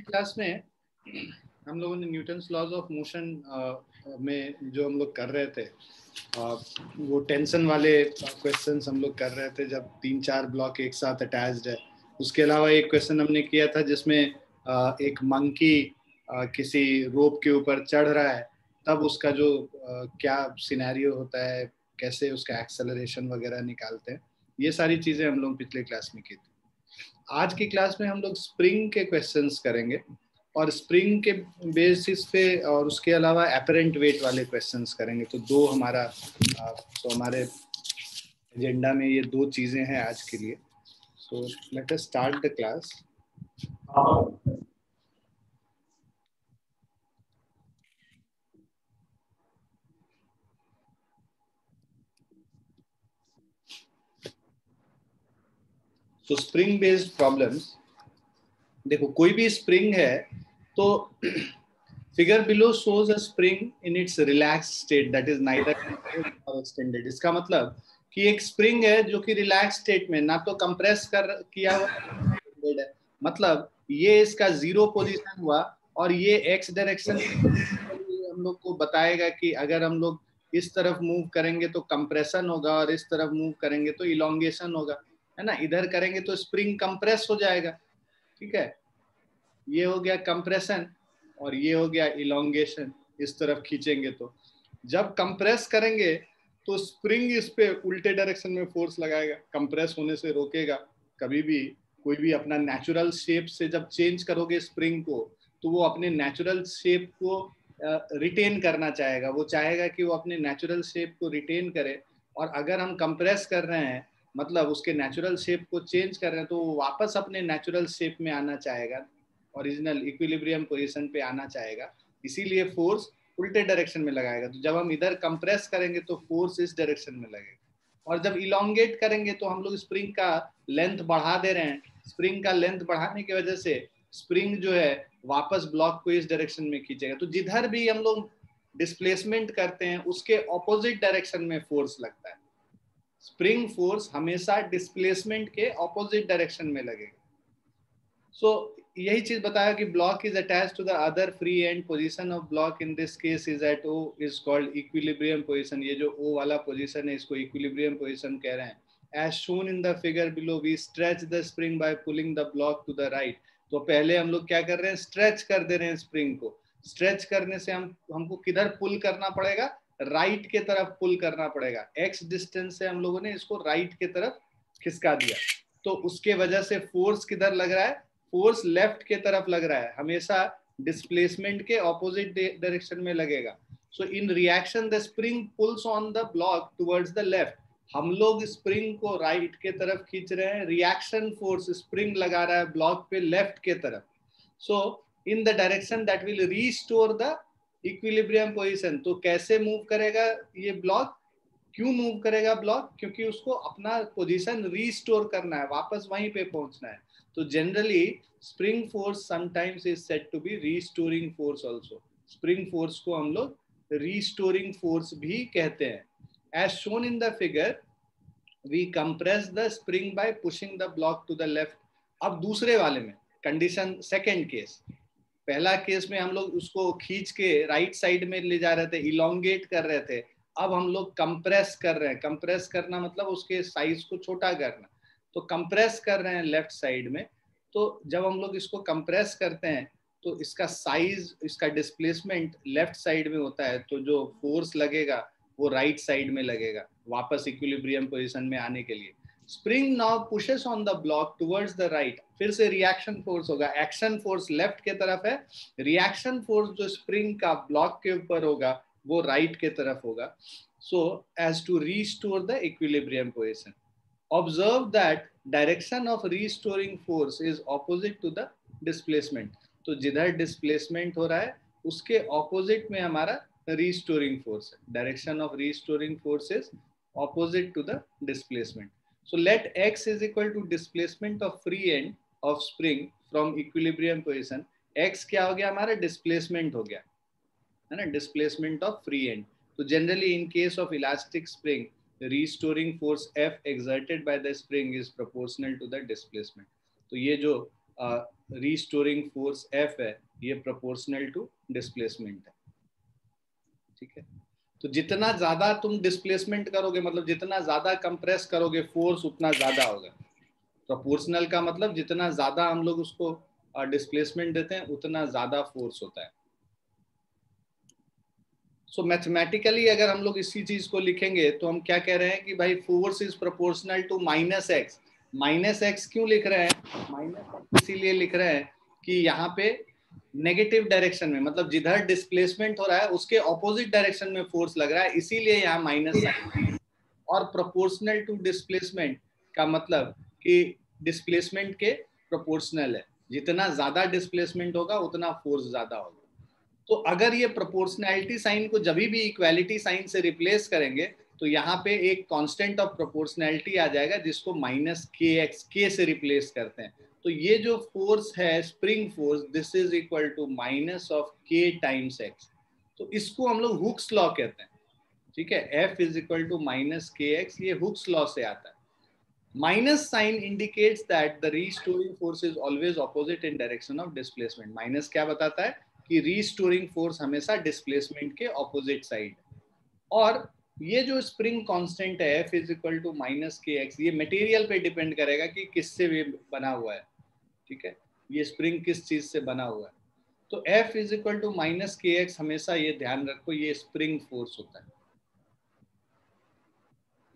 Class में हम लोगों ने न्यूटन्स लॉज ऑफ मोशन में जो हम लोग कर रहे थे वो टेंशन वाले क्वेश्चंस हम लोग कर रहे थे, जब 3-4 ब्लॉक एक साथ अटैच्ड है। उसके अलावा एक क्वेश्चन हमने किया था जिसमें एक मंकी किसी रोप के ऊपर चढ़ रहा है, तब उसका जो क्या सिनेरियो होता है, कैसे उसका एक्सेलरेशन वगैरह निकालते हैं, ये सारी चीजें हम लोग पिछले क्लास में की थी। आज की क्लास में हम लोग स्प्रिंग के क्वेश्चंस करेंगे और स्प्रिंग के बेसिस पे और उसके अलावा एपरेंट वेट वाले क्वेश्चंस करेंगे। तो दो हमारा हमारे एजेंडा में ये दो चीजें हैं आज के लिए। So let us start the class. तो स्प्रिंग बेस्ड प्रॉब्लम्स, देखो कोई भी स्प्रिंग है तो figure below shows a spring in its relax state that is neither nor extended. इसका मतलब कि एक स्प्रिंग है जो कि रिलैक्स स्टेट में, ना तो कंप्रेस कर किया हुआ है, मतलब ये इसका जीरो पोजीशन हुआ और ये एक्स डायरेक्शन हम लोग को बताएगा कि अगर हम लोग इस तरफ मूव करेंगे तो कंप्रेशन होगा और इस तरफ मूव करेंगे तो इलोंगेशन होगा, है ना। इधर करेंगे तो स्प्रिंग कंप्रेस हो जाएगा, ठीक है। ये हो गया कंप्रेशन और ये हो गया इलोंगेशन। इस तरफ खींचेंगे तो जब कंप्रेस करेंगे तो स्प्रिंग इस पे उल्टे डायरेक्शन में फोर्स लगाएगा, कंप्रेस होने से रोकेगा। कभी भी कोई भी अपना नेचुरल शेप से जब चेंज करोगे स्प्रिंग को, तो वो अपने नेचुरल शेप को रिटेन करना चाहेगा, वो चाहेगा कि वो अपने नेचुरल शेप को रिटेन करे। और अगर हम कंप्रेस कर रहे हैं, मतलब उसके नेचुरल शेप को चेंज कर रहे हैं, तो वो वापस अपने नेचुरल शेप में आना चाहेगा, ओरिजिनल इक्विलिब्रियम पोजीशन पे आना चाहेगा। इसीलिए फोर्स उल्टे डायरेक्शन में लगाएगा। तो जब हम इधर कंप्रेस करेंगे तो फोर्स इस डायरेक्शन में लगेगा, और जब इलोंगेट करेंगे तो हम लोग स्प्रिंग का लेंथ बढ़ा दे रहे हैं। स्प्रिंग का लेंथ बढ़ाने की वजह से स्प्रिंग जो है वापस ब्लॉक को इस डायरेक्शन में खींचेगा। तो जिधर भी हम लोग डिस्प्लेसमेंट करते हैं उसके ऑपोजिट डायरेक्शन में फोर्स लगता है। स्प्रिंग फोर्स हमेशा डिस्प्लेसमेंट के ऑपोजिट डायरेक्शन में लगेगा। सो यही चीज बताया कि block is attached to the other free end position of block in this case is at O is called equilibrium position. ये जो ओ वाला पोजीशन है इसको इक्विलिब्रियम पोजीशन कह रहे हैं। As shown in the figure below we stretch the spring by pulling the block to the right. तो पहले हम लोग क्या कर रहे हैं, स्ट्रेच कर दे रहे हैं स्प्रिंग को। स्ट्रेच करने से हमको किधर पुल करना पड़ेगा, राइट के तरफ पुल करना पड़ेगा। एक्स डिस्टेंस से हम लोगों ने इसको राइट के तरफ खिसका दिया, तो उसके वजह से फोर्स किधर लग रहा है, फोर्स लेफ्ट के तरफ लग रहा है, हमेशा डिस्प्लेसमेंट के ऑपोजिट डायरेक्शन में लगेगा। So in reaction the spring pulls on the block towards the left. हम लोग स्प्रिंग को राइट के तरफ खींच रहे हैं, रिएक्शन फोर्स स्प्रिंग लगा रहा है ब्लॉक पे लेफ्ट के तरफ। So in the direction that will restore the equilibrium position. तो कैसे मूव करेगा ये ब्लॉक, क्यों मूव करेगा ब्लॉक, क्योंकि उसको अपना पोजीशन रीस्टोर करना है, वापस वहीं पे पहुंचना है। तो generally spring force sometimes is said to be restoring force also. Spring force को हम लोग रीस्टोरिंग फोर्स भी कहते हैं। As shown in the figure we compress the spring by pushing the block to the left. अब दूसरे वाले में कंडीशन सेकेंड केस, पहला केस में हम लोग उसको खींच के राइट साइड में ले जा रहे थे, इलोंगेट कर रहे थे। अब हम लोग कंप्रेस कर रहे हैं। कंप्रेस करना मतलब उसके साइज को छोटा करना। तो कंप्रेस कर रहे हैं लेफ्ट साइड में। तो जब हम लोग इसको कंप्रेस करते हैं तो इसका साइज, इसका डिस्प्लेसमेंट लेफ्ट साइड में होता है, तो जो फोर्स लगेगा वो राइट साइड में लगेगा वापस इक्विलिब्रियम पोजीशन में आने के लिए। Spring now pushes on the block towards the right. फिर से रिएक्शन फोर्स होगा, एक्शन फोर्स लेफ्ट के तरफ है, रिएक्शन फोर्स जो स्प्रिंग का ब्लॉक के ऊपर होगा वो राइट के तरफ होगा। So as to restore the equilibrium position. Observe that direction of restoring force is opposite to the displacement. तो जिधर डिस्प्लेसमेंट हो रहा है उसके ऑपोजिट में हमारा रीस्टोरिंग फोर्स है। Direction of restoring force is opposite to the displacement. So let x is equal to displacement of free end of spring from equilibrium position. x क्या हो गया हमारा, डिस्प्लेसमेंट हो गया, है ना, डिस्प्लेसमेंट ऑफ फ्री एंड। तो generally in case of elastic spring restoring force F exerted by the spring is proportional to the displacement. तो ये जो रीस्टोरिंग फोर्स F है, ये प्रोपोर्शनल टू डिस्प्लेसमेंट है, ठीक है। तो जितना ज्यादा तुम डिस्प्लेसमेंट करोगे, मतलब जितना ज्यादा कंप्रेस करोगे फोर्स, उतना ज्यादा होगा। प्रोपोर्शनल का मतलब जितना ज्यादा हम लोग उसको डिस्प्लेसमेंट देते हैं, उतना ज्यादा फोर्स होता है। सो मैथमेटिकली अगर हम लोग इसी चीज को लिखेंगे तो हम क्या कह रहे हैं कि भाई force is proportional to minus x. Minus x क्यों लिख रहे हैं? माइनस इसीलिए लिख रहे हैं कि यहाँ पे नेगेटिव डायरेक्शन में, मतलब जिधर डिस्प्लेसमेंट हो रहा है उसके ऑपोजिट डायरेक्शन में फोर्स लग रहा है, इसीलिए यहाँ माइनस साइन। और प्रोपोर्शनल टू डिस्प्लेसमेंट का मतलब कि डिस्प्लेसमेंट के प्रोपोर्शनल है, जितना ज्यादा डिस्प्लेसमेंट होगा उतना फोर्स ज्यादा होगा। तो अगर ये प्रोपोर्शनैलिटी साइन को जब भी इक्वालिटी साइन से रिप्लेस करेंगे तो यहाँ पे एक कांस्टेंट ऑफ प्रोपोर्शनैलिटी आ जाएगा, जिसको माइनस के एक्स, के से रिप्लेस करते हैं। तो ये जो फोर्स है spring force, this is equal to minus of k times x. तो इसको हम लोग हुक्स लॉ कहते हैं, ठीक है। F is equal to minus k x, ये हुक्स लॉ से आता है। Minus sign indicates that the restoring force is always opposite in direction of displacement. Minus क्या बताता है कि रीस्टोरिंग फोर्स हमेशा डिस्प्लेसमेंट के ऑपोजिट साइड। और ये जो स्प्रिंग कांस्टेंट है F is equal to minus k x, ये मटेरियल पे डिपेंड करेगा कि किससे ये बना हुआ है, ठीक है। ये स्प्रिंग किस चीज से बना हुआ है। तो F is equal to minus k x, हमेशा ये ध्यान रखो, ये स्प्रिंग फोर्स होता है।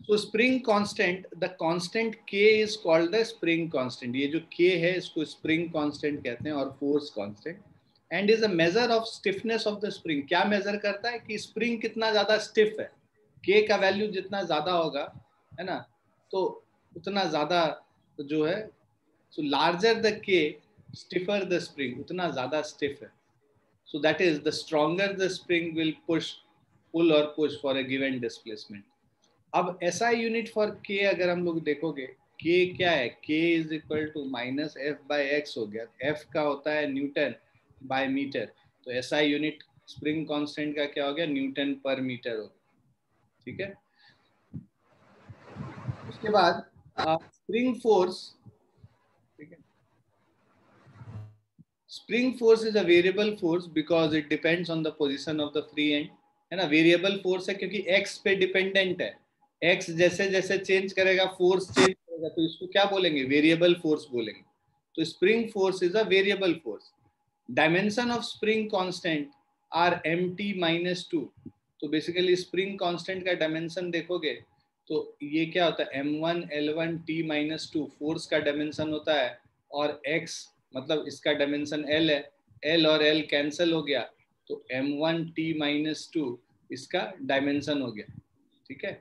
So spring constant, the constant K is called the spring constant. ये जो K है इसको spring constant कहते हैं, और force constant, and is a measure of stiffness of the spring. क्या measure करता है कि spring कितना ज़्यादा stiff है। K का value जितना ज़्यादा होगा, है ना, तो उतना ज़्यादा जो है, so larger the K, stiffer the spring, उतना ज़्यादा stiff है। So that is, the stronger the spring will pull or push for a given displacement. अब SI यूनिट फॉर K अगर हम लोग देखोगे, K क्या है? K is equal to minus F by x हो गया। F का होता है न्यूटन बाय मीटर, तो SI यूनिट स्प्रिंग कांस्टेंट का क्या हो गया? न्यूटन पर मीटर हो गया, ठीक है। उसके बाद स्प्रिंग फोर्स, ठीक है। Spring force is a variable force because it depends on the position of the free and, है ना। वेरिएबल फोर्स है क्योंकि एक्स पे डिपेंडेंट है। एक्स जैसे जैसे चेंज करेगा फोर्स चेंज करेगा, तो इसको क्या बोलेंगे? वेरिएबल फोर्स बोलेंगे। तो spring force is a variable force. Dimension of spring constant are mt minus 2। तो बेसिकली स्प्रिंग कांस्टेंट का डायमेंशन देखोगे तो ये क्या होता है? m1 l1 t minus 2 force का डायमेंशन होता है, और x मतलब इसका डायमेंशन l है, l और l कैंसिल हो गया, तो m1 t माइनस 2 इसका डायमेंशन हो गया, ठीक है।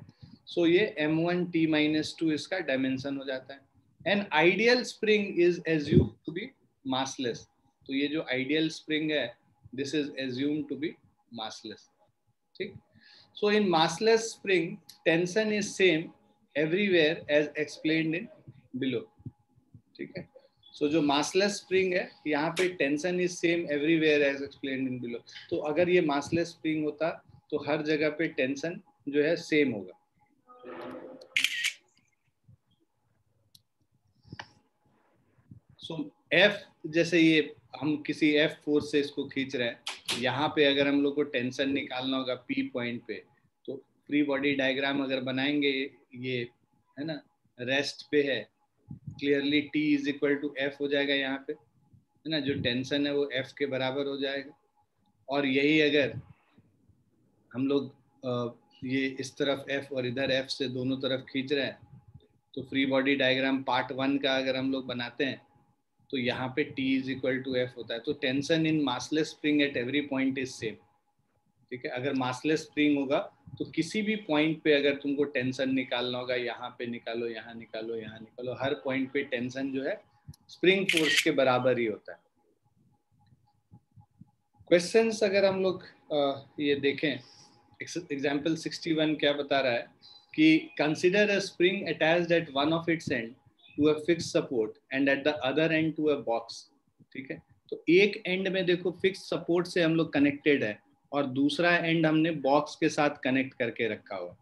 सो ये m1 t माइनस 2 इसका डायमेंशन हो जाता है। An ideal spring is assumed to be massless. तो ये जो आइडियल स्प्रिंग है, this is assumed to be massless, ठीक। So in massless spring tension is same everywhere as explained in below, ठीक है। सो जो मासलेस स्प्रिंग है, यहाँ पे tension is same everywhere as explained in below. तो अगर ये मासलेस स्प्रिंग होता तो हर जगह पे टेंशन जो है सेम होगा। सो F, जैसे ये हम किसी F फोर्स से इसको खींच रहे हैं, यहाँ पे अगर हम लोग को टेंशन निकालना होगा P पॉइंट पे, तो फ्री बॉडी डायग्राम अगर बनाएंगे, ये है ना रेस्ट पे है, clearly T is equal to F हो जाएगा यहाँ पे, है ना। जो टेंशन है वो F के बराबर हो जाएगा। और यही अगर हम लोग ये इस तरफ F और इधर F से दोनों तरफ खींच रहे हैं, तो फ्री बॉडी डायग्राम पार्ट 1 का अगर हम लोग बनाते हैं तो यहाँ पे T is equal to F होता है। तो tension in massless spring at every point is same, ठीक है। अगर मासलेस स्प्रिंग होगा तो किसी भी पॉइंट पे अगर तुमको टेंशन निकालना होगा, यहाँ पे निकालो, यहाँ निकालो, यहाँ निकालो, हर पॉइंट पे टेंशन जो है स्प्रिंग फोर्स के बराबर ही होता है। क्वेश्चंस अगर हम लोग ये देखें, एग्जाम्पल 61 क्या बता रहा है कि consider a spring attached at one of its end to a fix support and at the other end to a box, ठीक है। तो एक एंड में देखो फिक्स सपोर्ट से हम लोग कनेक्टेड है, और दूसरा एंड हमने बॉक्स के साथ कनेक्ट करके रखा हुआ,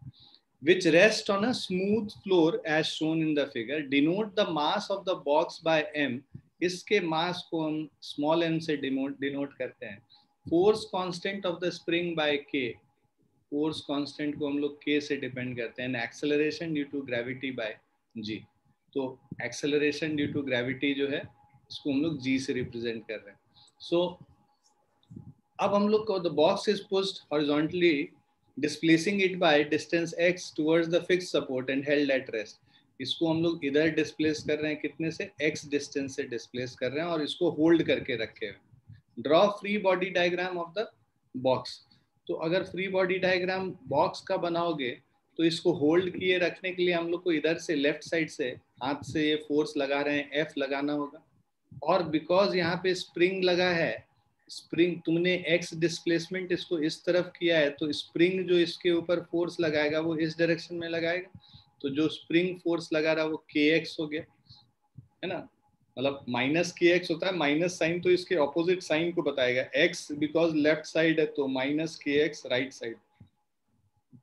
which rest on a smooth floor as shown in the figure. Denote the mass of the box by m इसके मास को हम स्मॉल m से डिनोट करते हैं. Force constant of the spring by k, force constant को हम लोग k से डिपेंड करते हैं. Acceleration due to gravity by g, तो एक्सेलरेशन ड्यू टू ग्रेविटी जो है इसको हम लोग g से रिप्रेजेंट कर रहे हैं. सो अब हम लोग को the box is pushed horizontally displacing it by distance x towards the fixed support and held at rest. इसको हम लोग इधर डिस्प्लेस कर रहे हैं, कितने से, x डिस्टेंस से डिस्प्लेस कर रहे हैं और इसको होल्ड करके रखे हुए. Draw free body diagram of the box. तो अगर फ्री बॉडी डायग्राम बॉक्स का बनाओगे तो इसको होल्ड किए रखने के लिए हम लोग को इधर से लेफ्ट साइड से हाथ से ये फोर्स लगा रहे हैं, F लगाना होगा. और बिकॉज यहाँ पे स्प्रिंग लगा है, स्प्रिंग तुमने एक्स डिस्प्लेसमेंट इसको इस तरफ किया है, तो स्प्रिंग जो इसके ऊपर फोर्स लगाएगा वो इस डायरेक्शन में लगाएगा. तो जो स्प्रिंग फोर्स लगा रहा है वो kx हो गया, है ना. मतलब माइनस kx होता है, माइनस साइन तो इसके ऑपोजिट साइन को बताएगा. x बिकॉज लेफ्ट साइड है तो माइनस kx राइट साइड.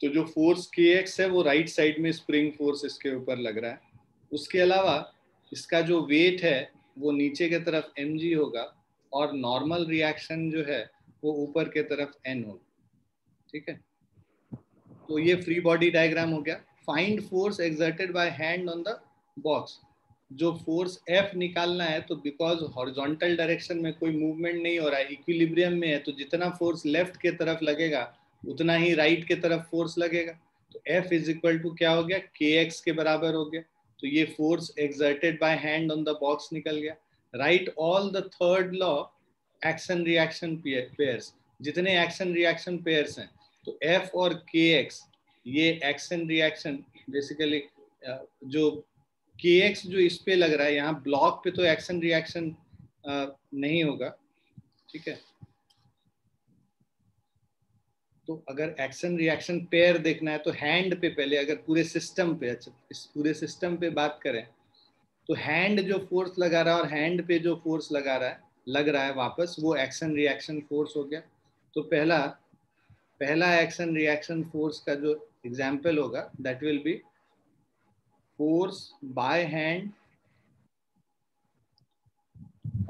तो जो फोर्स kx है वो राइट साइड में स्प्रिंग फोर्स इसके ऊपर लग रहा है. उसके अलावा इसका जो वेट है वो नीचे की तरफ mg होगा और नॉर्मल रिएक्शन जो है वो ऊपर के तरफ n होगा. ठीक है, तो ये फ्री बॉडी डायग्राम हो गया. Find force exerted by hand on the box. जो फोर्स F निकालना है, तो बिकॉज हॉरिजॉन्टल डायरेक्शन में कोई मूवमेंट नहीं हो रहा है, इक्विलिब्रियम में है, तो जितना फोर्स लेफ्ट के तरफ लगेगा उतना ही राइट के तरफ फोर्स लगेगा. तो F इज इक्वल टू क्या हो गया, kx के बराबर हो गया. तो ये force exerted by hand on the box निकल गया. Right all the third law action reaction pairs. जितने एक्शन रिएक्शन पेयर्स हैं, तो F और kx ये एक्शन रिएक्शन बेसिकली, जो kx जो इस पे लग रहा है, यहाँ ब्लॉक पे तो एक्शन रिएक्शन नहीं होगा. ठीक है, तो अगर एक्शन रिएक्शन पेयर देखना है तो हैंड पे पहले, अगर पूरे सिस्टम पे, अच्छा इस पूरे सिस्टम पे बात करें, तो हैंड जो फोर्स लगा रहा है और हैंड पे जो फोर्स लग रहा है वापस, वो एक्शन रिएक्शन फोर्स हो गया. तो पहला एक्शन रिएक्शन फोर्स का जो एग्जाम्पल होगा that will be force by hand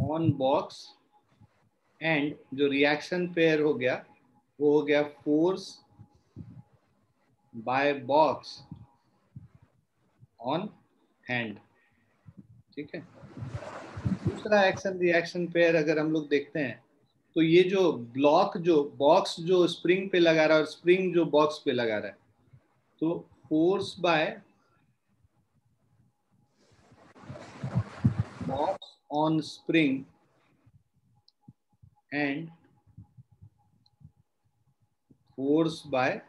on box, and जो रिएक्शन पेयर हो गया वो हो गया force by box on hand. ठीक है, दूसरा एक्शन रिएक्शन पेयर अगर हम लोग देखते हैं, तो ये जो ब्लॉक, जो बॉक्स जो स्प्रिंग पे लगा रहा है और स्प्रिंग जो बॉक्स पे लगा रहा है, तो force by box on spring and force by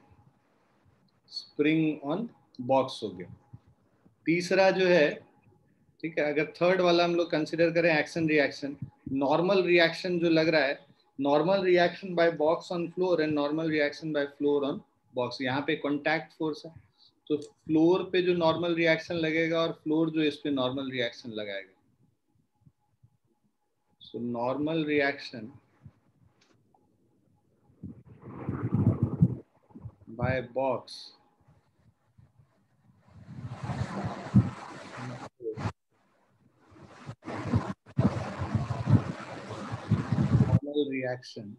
spring on box हो गया. तीसरा जो है, ठीक है, अगर थर्ड वाला हम लोग कंसिडर करें एक्शन रिएक्शन, नॉर्मल रिएक्शन जो लग रहा है, normal reaction by box on floor and normal reaction by floor on box. यहाँ पे कॉन्टैक्ट फोर्स है, तो फ्लोर पे जो नॉर्मल रिएक्शन लगेगा और फ्लोर जो इस पे नॉर्मल रिएक्शन लगाएगा. So normal reaction by box normal reaction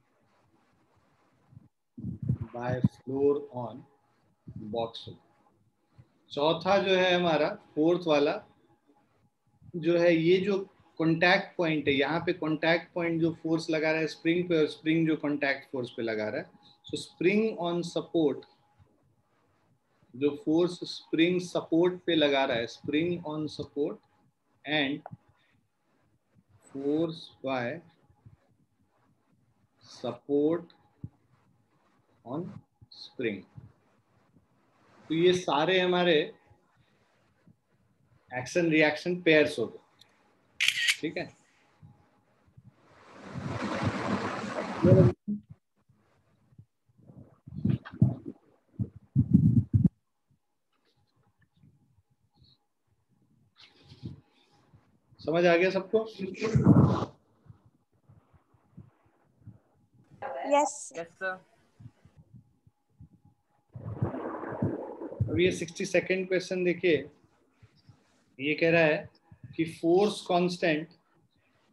by floor on box. चौथा जो है हमारा, फोर्थ वाला जो है, ये जो कॉन्टैक्ट पॉइंट है, यहाँ पे कॉन्टैक्ट पॉइंट जो फोर्स लगा रहा है स्प्रिंग पे, और स्प्रिंग जो कॉन्टैक्ट फोर्स पे लगा रहा है, सो स्प्रिंग ऑन सपोर्ट, जो फोर्स स्प्रिंग सपोर्ट पे लगा रहा है, spring on support and force by support on spring. तो ये सारे हमारे एक्शन रिएक्शन पेयर्स हो गए. ठीक है, समझ आ गया सबको? Yes sir. अब ये 62nd क्वेश्चन देखिए. ये कह रहा है कि फोर्स कांस्टेंट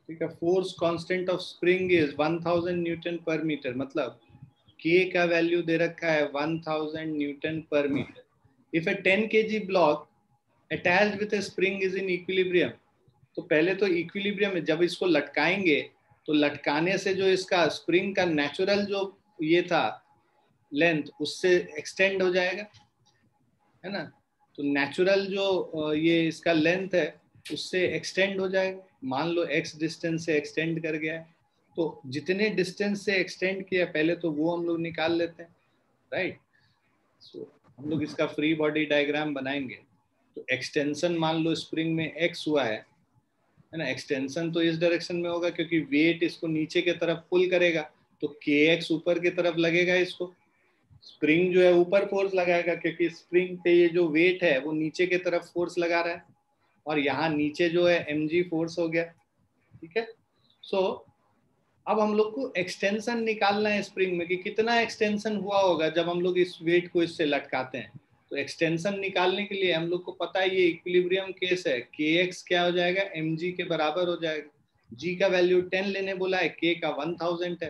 ठीक है, force constant of spring is 1000 newton पर मीटर, मतलब के का वैल्यू दे रखा है 1000 न्यूटन पर metre. If a 10 kg block attached with a spring is in equilibrium, तो पहले तो इक्विलिब्रियम में जब इसको लटकाएंगे तो लटकाने से जो इसका स्प्रिंग का नेचुरल जो ये था लेंथ उससे एक्सटेंड हो जाएगा, है ना। तो नेचुरल जो ये इसका लेंथ है उससे एक्सटेंड हो जाएगा। मान लो x डिस्टेंस से एक्सटेंड कर गया है, तो जितने डिस्टेंस से एक्सटेंड किया पहले तो वो हम लोग निकाल लेते हैं, राइट। सो हम लोग इसका फ्री बॉडी डायग्राम बनाएंगे। तो एक्सटेंशन मान लो स्प्रिंग में x हुआ है ना। एक्सटेंशन तो इस डायरेक्शन में होगा क्योंकि वेट इसको नीचे की तरफ पुल करेगा, तो kx ऊपर की तरफ लगेगा। इसको स्प्रिंग जो है ऊपर फोर्स लगाएगा क्योंकि स्प्रिंग पे ये जो वेट है वो नीचे की तरफ फोर्स लगा रहा है, और यहाँ नीचे जो है mg फोर्स हो गया, ठीक है। सो अब हम लोग को एक्सटेंशन निकालना है स्प्रिंग में कि कितना एक्सटेंशन हुआ होगा जब हम लोग इस वेट को इससे लटकाते हैं। तो एक्सटेंशन निकालने के लिए हम लोग को पता है ये इक्विलिब्रियम केस है, kx क्या हो जाएगा mg के बराबर हो जाएगा। g का वैल्यू 10 लेने बोला है, k का 1000 है,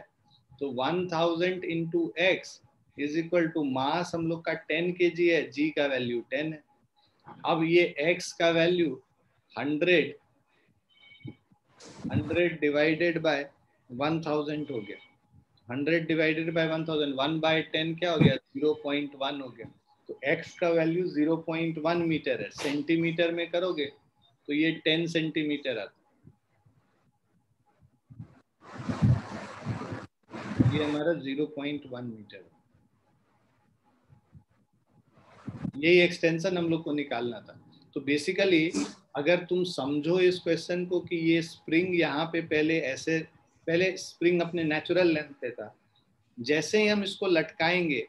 तो 1000 into x is equal to mass हम लोग का 10 kg है, g का वैल्यू 10 है। अब ये x का वैल्यू 100 डिवाइडेड बाय 1000 हो गया। 100 डिवाइडेड बाय 1000, 1/10 क्या हो गया 0.1 हो गया। तो x का वैल्यू 0.1 मीटर है। सेंटीमीटर में करोगे तो ये 10 सेंटीमीटर आता है। ये हमारा 0.1 मीटर है। यही एक्सटेंशन हम लोग को निकालना था। तो बेसिकली अगर तुम समझो इस क्वेश्चन को कि ये स्प्रिंग यहाँ पे पहले ऐसे, पहले स्प्रिंग अपने नेचुरल लेंथ पे था, जैसे ही हम इसको लटकाएंगे,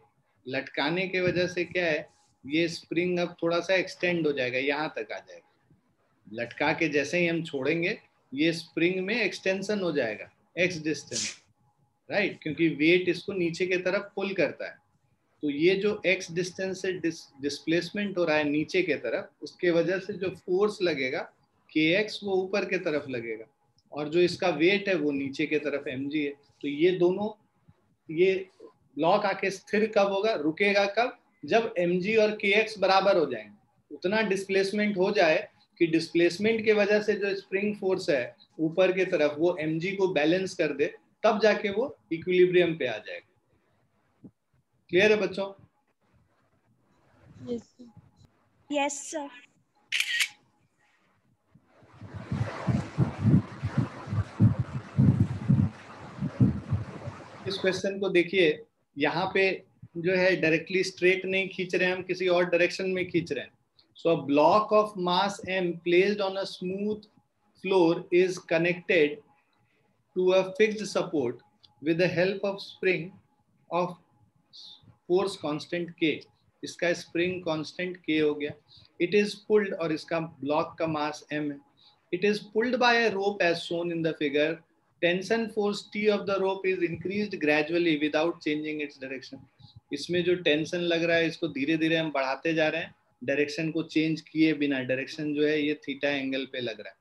लटकाने के वजह से क्या है ये स्प्रिंग अब थोड़ा सा एक्सटेंड हो जाएगा, यहाँ तक आ जाएगा। लटका के जैसे ही हम छोड़ेंगे ये स्प्रिंग में एक्सटेंशन हो जाएगा एक्स डिस्टेंस, राइट, क्योंकि वेट इसको नीचे की तरफ पुल करता है। तो ये जो x डिस्टेंस से डिस्प्लेसमेंट हो रहा है नीचे के तरफ, उसके वजह से जो फोर्स लगेगा kx वो ऊपर के तरफ लगेगा, और जो इसका वेट है वो नीचे के तरफ mg है। तो ये दोनों, ये ब्लॉक आके स्थिर कब होगा, रुकेगा कब, जब mg और kx बराबर हो जाएंगे। उतना डिस्प्लेसमेंट हो जाए कि डिस्प्लेसमेंट के वजह से जो स्प्रिंग फोर्स है ऊपर के तरफ वो mg को बैलेंस कर दे, तब जाके वो इक्विलिब्रियम पे आ जाएगा। क्लियर है बच्चों? Yes sir. इस क्वेश्चन को देखिए, यहाँ पे जो है डायरेक्टली स्ट्रेट नहीं खींच रहे हैं हम, किसी और डायरेक्शन में खींच रहे हैं। So a block of mass m placed on a smooth floor is connected to a fixed support with the help of spring of force constant k। इसका स्प्रिंग कांस्टेंट k हो गया। इट इज पुल्ड, और इसका block का mass m है। It is pulled by a rope as shown in the figure. Tension force T of the rope is increased gradually without changing its direction। इसमें जो tension लग रहा है इसको धीरे धीरे हम बढ़ाते जा रहे हैं, डायरेक्शन को चेंज किए बिना। डायरेक्शन जो है ये थीटा एंगल पे लग रहा है,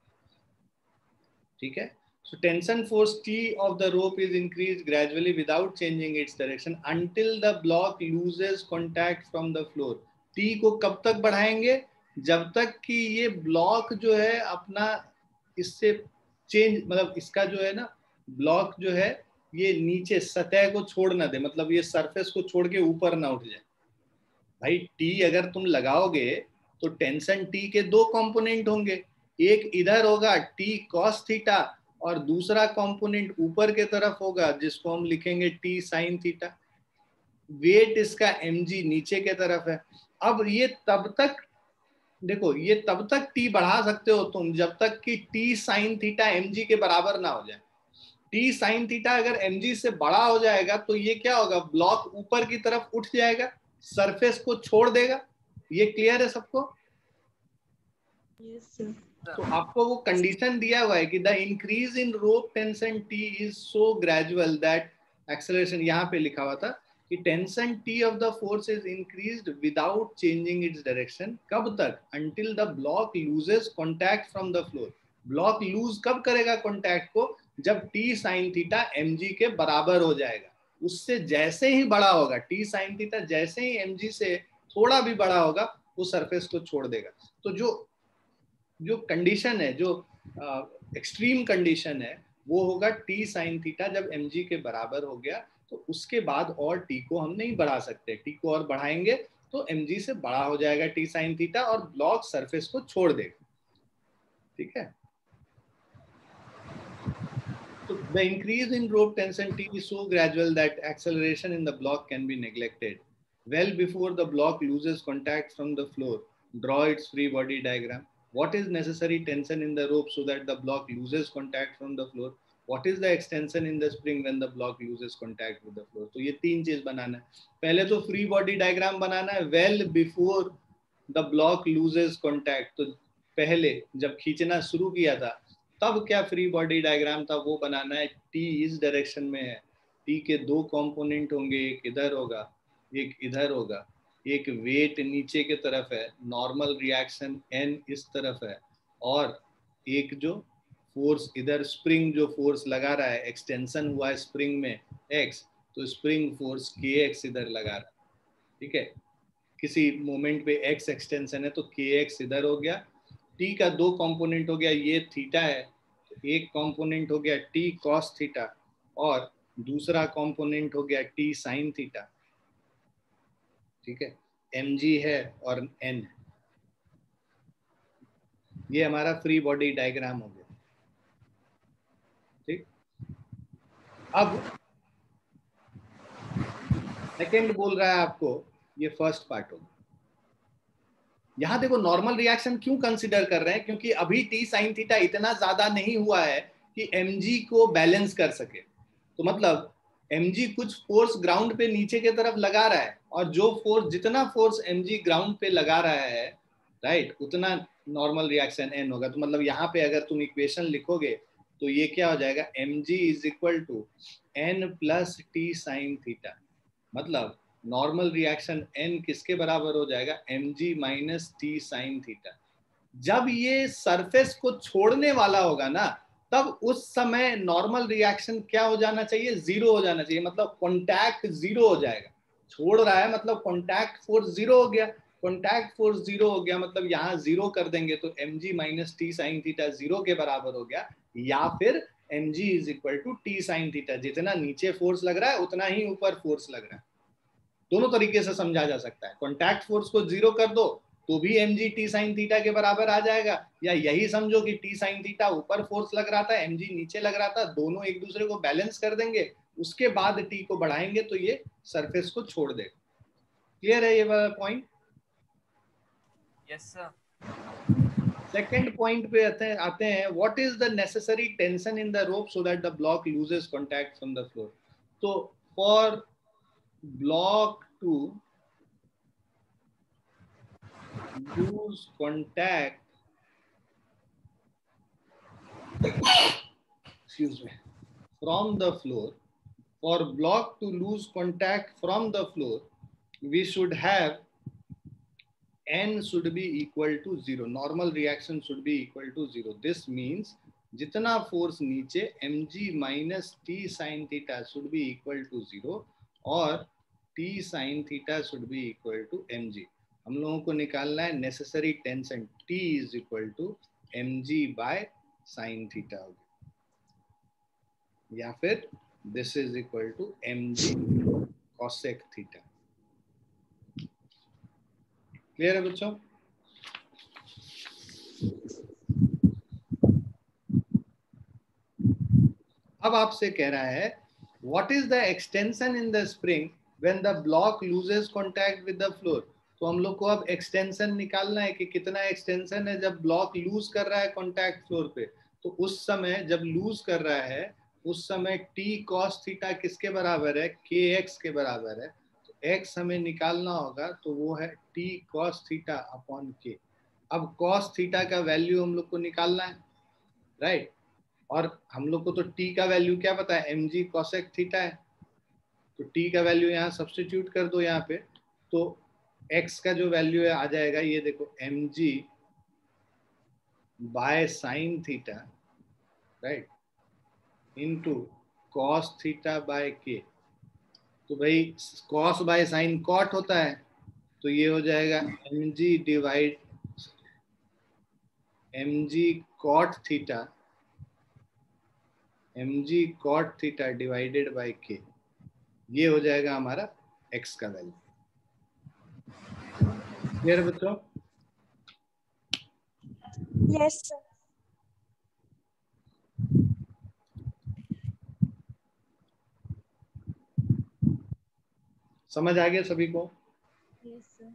ठीक है। So tension force T of the rope is increased gradually without changing its direction until the block loses contact from the floor। T को कब तक बढ़ाएंगे, जब तक कि ये ब्लॉक जो है अपना इससे चेंज, मतलब इसका जो है ना ब्लॉक जो है ये नीचे सतह को छोड़ ना दे, मतलब ये सरफेस को छोड़ के ऊपर ना उठ जाए। भाई टी अगर तुम लगाओगे तो टेंशन टी के दो कंपोनेंट होंगे, एक इधर होगा टी कॉस थीटा, और दूसरा कंपोनेंट ऊपर के तरफ होगा जिसको हम लिखेंगे टी साइन थीटा। वेट इसका mg नीचे के तरफ है। अब ये तब तक देखो, ये तब तक टी बढ़ा सकते हो तुम जब तक कि टी साइन थीटा mg के बराबर ना हो जाए। टी साइन थीटा अगर mg से बड़ा हो जाएगा तो ये क्या होगा, ब्लॉक ऊपर की तरफ उठ जाएगा, सरफेस को छोड़ देगा। ये क्लियर है सबको? Yes sir. तो आपको वो कंडीशन दिया हुआ है कि the increase in rope tension T is so gradual that acceleration, यहाँ पे लिखा हुआ था कि tension T of the force is increased without changing its direction. कब तक? Until the block loses contact from the floor. Block loose कब करेगा कॉन्टैक्ट को, जब T sine theta m g के बराबर हो जाएगा। उससे जैसे ही बड़ा होगा, टी साइन थीटा जैसे ही एम जी से थोड़ा भी बड़ा होगा, वो सरफेस को छोड़ देगा। तो जो जो कंडीशन है, जो एक्सट्रीम कंडीशन है, वो होगा टी साइन थीटा जब एम जी के बराबर हो गया, तो उसके बाद और टी को हम नहीं बढ़ा सकते। टी को और बढ़ाएंगे तो एम जी से बड़ा हो जाएगा टी साइन थीटा और ब्लॉक सरफेस को छोड़ देगा। ठीक है। So the increase in rope tension T is so gradual that acceleration in the block can be neglected. Well before the block loses contact from the floor, draw its free body diagram. What is necessary tension in the rope so that the block loses contact from the floor? What is the extension in the spring when the block loses contact with the floor? तो ये तीन चीज बनाना है। पहले तो free body diagram बनाना है well before the block loses contact। तो पहले जब खींचना शुरू किया था तब क्या फ्री बॉडी डायग्राम था वो बनाना है। टी इस डायरेक्शन में है, टी के दो कंपोनेंट होंगे, एक इधर होगा एक इधर होगा, एक वेट नीचे की तरफ है, नॉर्मल रिएक्शन एन इस तरफ है, और एक जो फोर्स इधर स्प्रिंग जो फोर्स लगा रहा है, एक्सटेंशन हुआ है स्प्रिंग में एक्स, तो स्प्रिंग फोर्स के एक्स इधर लगा रहा है। ठीक है, किसी मोमेंट पे एक्स एक्सटेंशन है तो के एक्स इधर हो गया। टी का दो कंपोनेंट हो गया, ये थीटा है, एक कंपोनेंट हो गया टी कॉस थीटा और दूसरा कंपोनेंट हो गया टी साइन थीटा। ठीक है, एम जी है और एन है। ये हमारा फ्री बॉडी डायग्राम हो गया। ठीक, अब सेकेंड बोल रहा है आपको, ये फर्स्ट पार्ट होगा। यहां देखो नॉर्मल रिएक्शन क्यों कंसीडर कर रहे हैं, क्योंकि अभी टी साइन थीटा इतना ज्यादा नहीं हुआ है कि mg को बैलेंस कर सके। तो मतलब mg कुछ फोर्स ग्राउंड पे नीचे की तरफ लगा रहा है, और जो फोर्स, जितना फोर्स mg ग्राउंड पे लगा रहा है, राइट, उतना नॉर्मल रिएक्शन n होगा। तो मतलब यहाँ पे अगर तुम इक्वेशन लिखोगे तो ये क्या हो जाएगा, mg is equal to n plus T sine theta. मतलब नॉर्मल रिएक्शन n किसके बराबर हो जाएगा, mg minus T sine theta. जब ये सरफेस को छोड़ने वाला होगा ना, तब उस समय नॉर्मल रिएक्शन क्या हो जाना चाहिए, जीरो हो जाना चाहिए। मतलब कॉन्टैक्ट जीरो हो जाएगा। छोड़ रहा है मतलब कॉन्टैक्ट फोर्स जीरो हो गया। कॉन्टैक्ट फोर्स जीरो हो गया मतलब यहाँ जीरो कर देंगे तो mg minus T sine theta zero के बराबर हो गया, या फिर mg is equal to T sine theta. जितना नीचे फोर्स लग रहा है उतना ही ऊपर फोर्स लग रहा है। दोनों तरीके से समझा जा सकता है। कॉन्टैक्ट फोर्स को जीरो कर दो तो भी mg टी साइन थीटा के बराबर आ जाएगा, या यही समझो कि टी साइन थीटा ऊपर फोर्स लग रहा था, mg नीचे लग रहा था, दोनों एक दूसरे को बैलेंस कर देंगे, उसके बाद टी को बढ़ाएंगे तो ये सरफेस को छोड़ देगा। क्लियर है ये वाला point? Yes sir. Second point पे आते हैं what is the necessary tension in the rope so that the block loses contact from the floor. तो for block to lose contact excuse me from the floor, for block to lose contact from the floor we should have n should be equal to 0, normal reaction should be equal to 0. This means जितना force नीचे mg minus T sine theta should be equal to 0 और t sine theta should be equal to mg। हम लोगों को निकालना है necessary tension, t is equal to mg by sine theta होगा, या फिर this is equal to mg cosec theta. Clear है बच्चों? अब आपसे कह रहा है what is the extension in the spring when the block loses contact with the floor. तो हम लोग को अब एक्सटेंशन निकालना है कि कितना एक्सटेंशन है जब ब्लॉक लूज कर रहा है कांटेक्ट फ्लोर पे। तो उस समय जब लूज कर रहा है उस समय टी कॉस थीटा किसके बराबर है, के एक्स के बराबर है। तो एक्स हमें निकालना होगा तो वो है टी कॉस थीटा अपॉन के। अब कॉस थीटा का वैल्यू हम लोग को निकालना है, राइट, और हम लोग को तो t का वैल्यू क्या पता है, mg cosec थीटा है। तो t का वैल्यू यहाँ सब्स्टिट्यूट कर दो यहाँ पे, तो x का जो वैल्यू है आ जाएगा, ये देखो mg by sine theta, right, into cos theta by के। तो भाई कॉस बाय साइन कॉट होता है, तो ये हो जाएगा mg cot theta, mg cot theta divided by के। ये हो जाएगा हमारा x का वैल्यू। क्लियर बच्चों? Yes, sir. समझ आ गया सभी को? Yes, sir.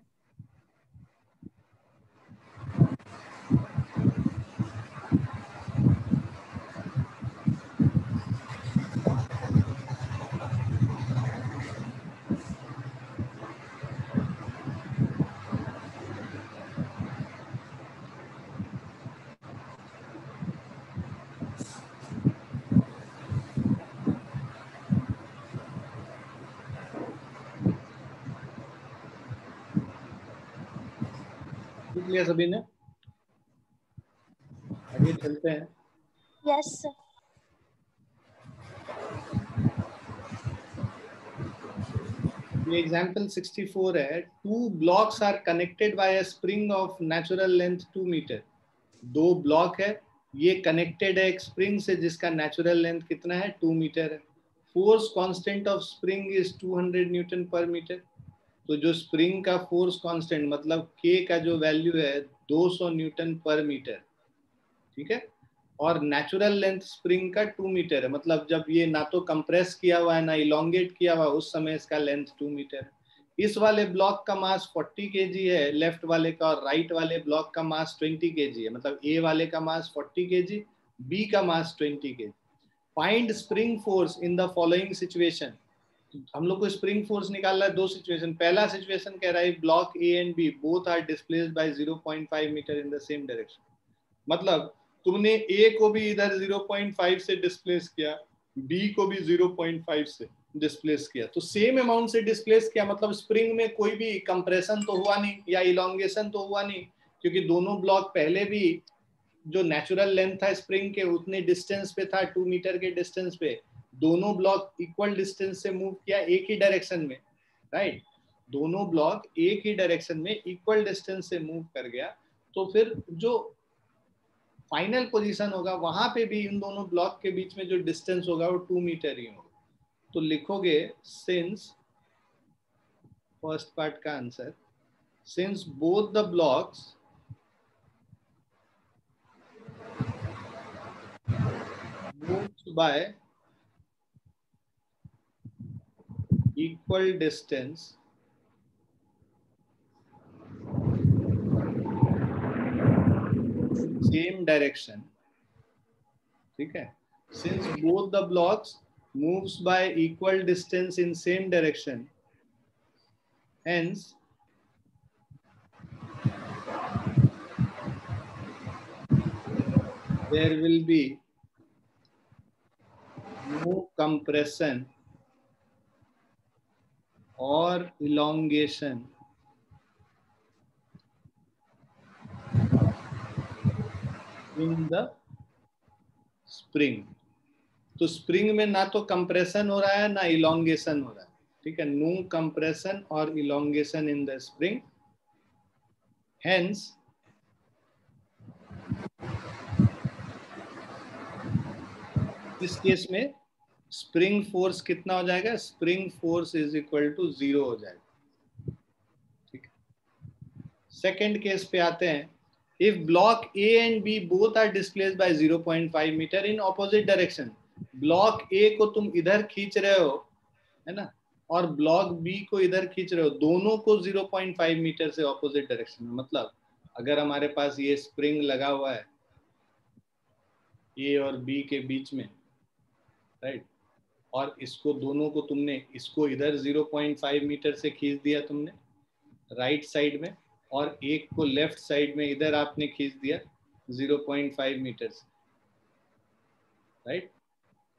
सीख लिया सभी ने? आगे चलते हैं। Yes, sir. ये एग्जाम्पल 64 है। Two blocks are connected by a spring of natural length 2 metre. दो ब्लॉक है, ये कनेक्टेड है एक स्प्रिंग से जिसका नेचुरल लेंथ कितना है, 2 मीटर है। Force constant of spring is 200 Newton पर मीटर। तो जो स्प्रिंग का फोर्स कांस्टेंट मतलब के का जो वैल्यू है 200 न्यूटन पर मीटर, ठीक है। और नेचुरल लेंथ स्प्रिंग का 2 मीटर है, मतलब जब ये ना तो कंप्रेस किया हुआ है ना इलोंगेट किया हुआ, उस समय इसका लेंथ 2 मीटर है। इस वाले ब्लॉक का मास 40 केजी है लेफ्ट वाले का, और राइट वाले ब्लॉक का मास 20 केजी है। मतलब ए वाले का मास 40 केजी, बी का मास 20 KG. Find spring force in the following situation. हम लोग को स्प्रिंग फोर्स निकालना है दो सिचुएशन। पहला सिचुएशन कह रहा है block A and B both are displaced by 0.5 metre in the same direction. मतलब तुमने ए को भी इधर 0.5 से डिस्प्लेस किया, बी को भी 0.5 से डिस्प्लेस किया, तो सेम अमाउंट से डिस्प्लेस किया। मतलब स्प्रिंग में कोई भी कंप्रेशन तो हुआ नहीं या इलोंगेशन तो हुआ नहीं, क्योंकि दोनों ब्लॉक पहले भी जो नेचुरल लेंथ था स्प्रिंग के उतने डिस्टेंस पे था, 2 मीटर के डिस्टेंस पे। दोनों ब्लॉक इक्वल डिस्टेंस से मूव किया एक ही डायरेक्शन में, राइट। दोनों ब्लॉक एक ही डायरेक्शन में इक्वल डिस्टेंस से मूव कर गया, तो फिर जो फाइनल पोजीशन होगा वहां पे भी इन दोनों ब्लॉक के बीच में जो डिस्टेंस होगा वो 2 मीटर ही होगा। तो लिखोगे सिंस, फर्स्ट पार्ट का answer, since both the blocks moves y equal distance same direction, ठीक है। Since both the blocks moves y equal distance in same direction, hence there will be no compression or elongation in the spring। तो spring में ना तो compression हो रहा है ना इलोंगेशन हो रहा है, ठीक है। नो कंप्रेशन और elongation in the spring, hence इस केस में स्प्रिंग फोर्स कितना हो जाएगा, spring force is equal to 0 हो जाएगा, ठीक है। सेकेंड केस पे आते हैं। If block A and B both are displaced by 0.5 metre in opposite direction. Block A को तुम इधर खींच रहे हो, है ना, और ब्लॉक बी को इधर खींच रहे हो, दोनों को 0.5 मीटर से ऑपोजिट डायरेक्शन में। मतलब अगर हमारे पास ये स्प्रिंग लगा हुआ है ए और बी के बीच में, राइट, और इसको दोनों को तुमने इसको इधर 0.5 मीटर से खींच दिया तुमने राइट साइड में, और एक को लेफ्ट साइड में इधर आपने खींच दिया 0.5 मीटर से, राइट।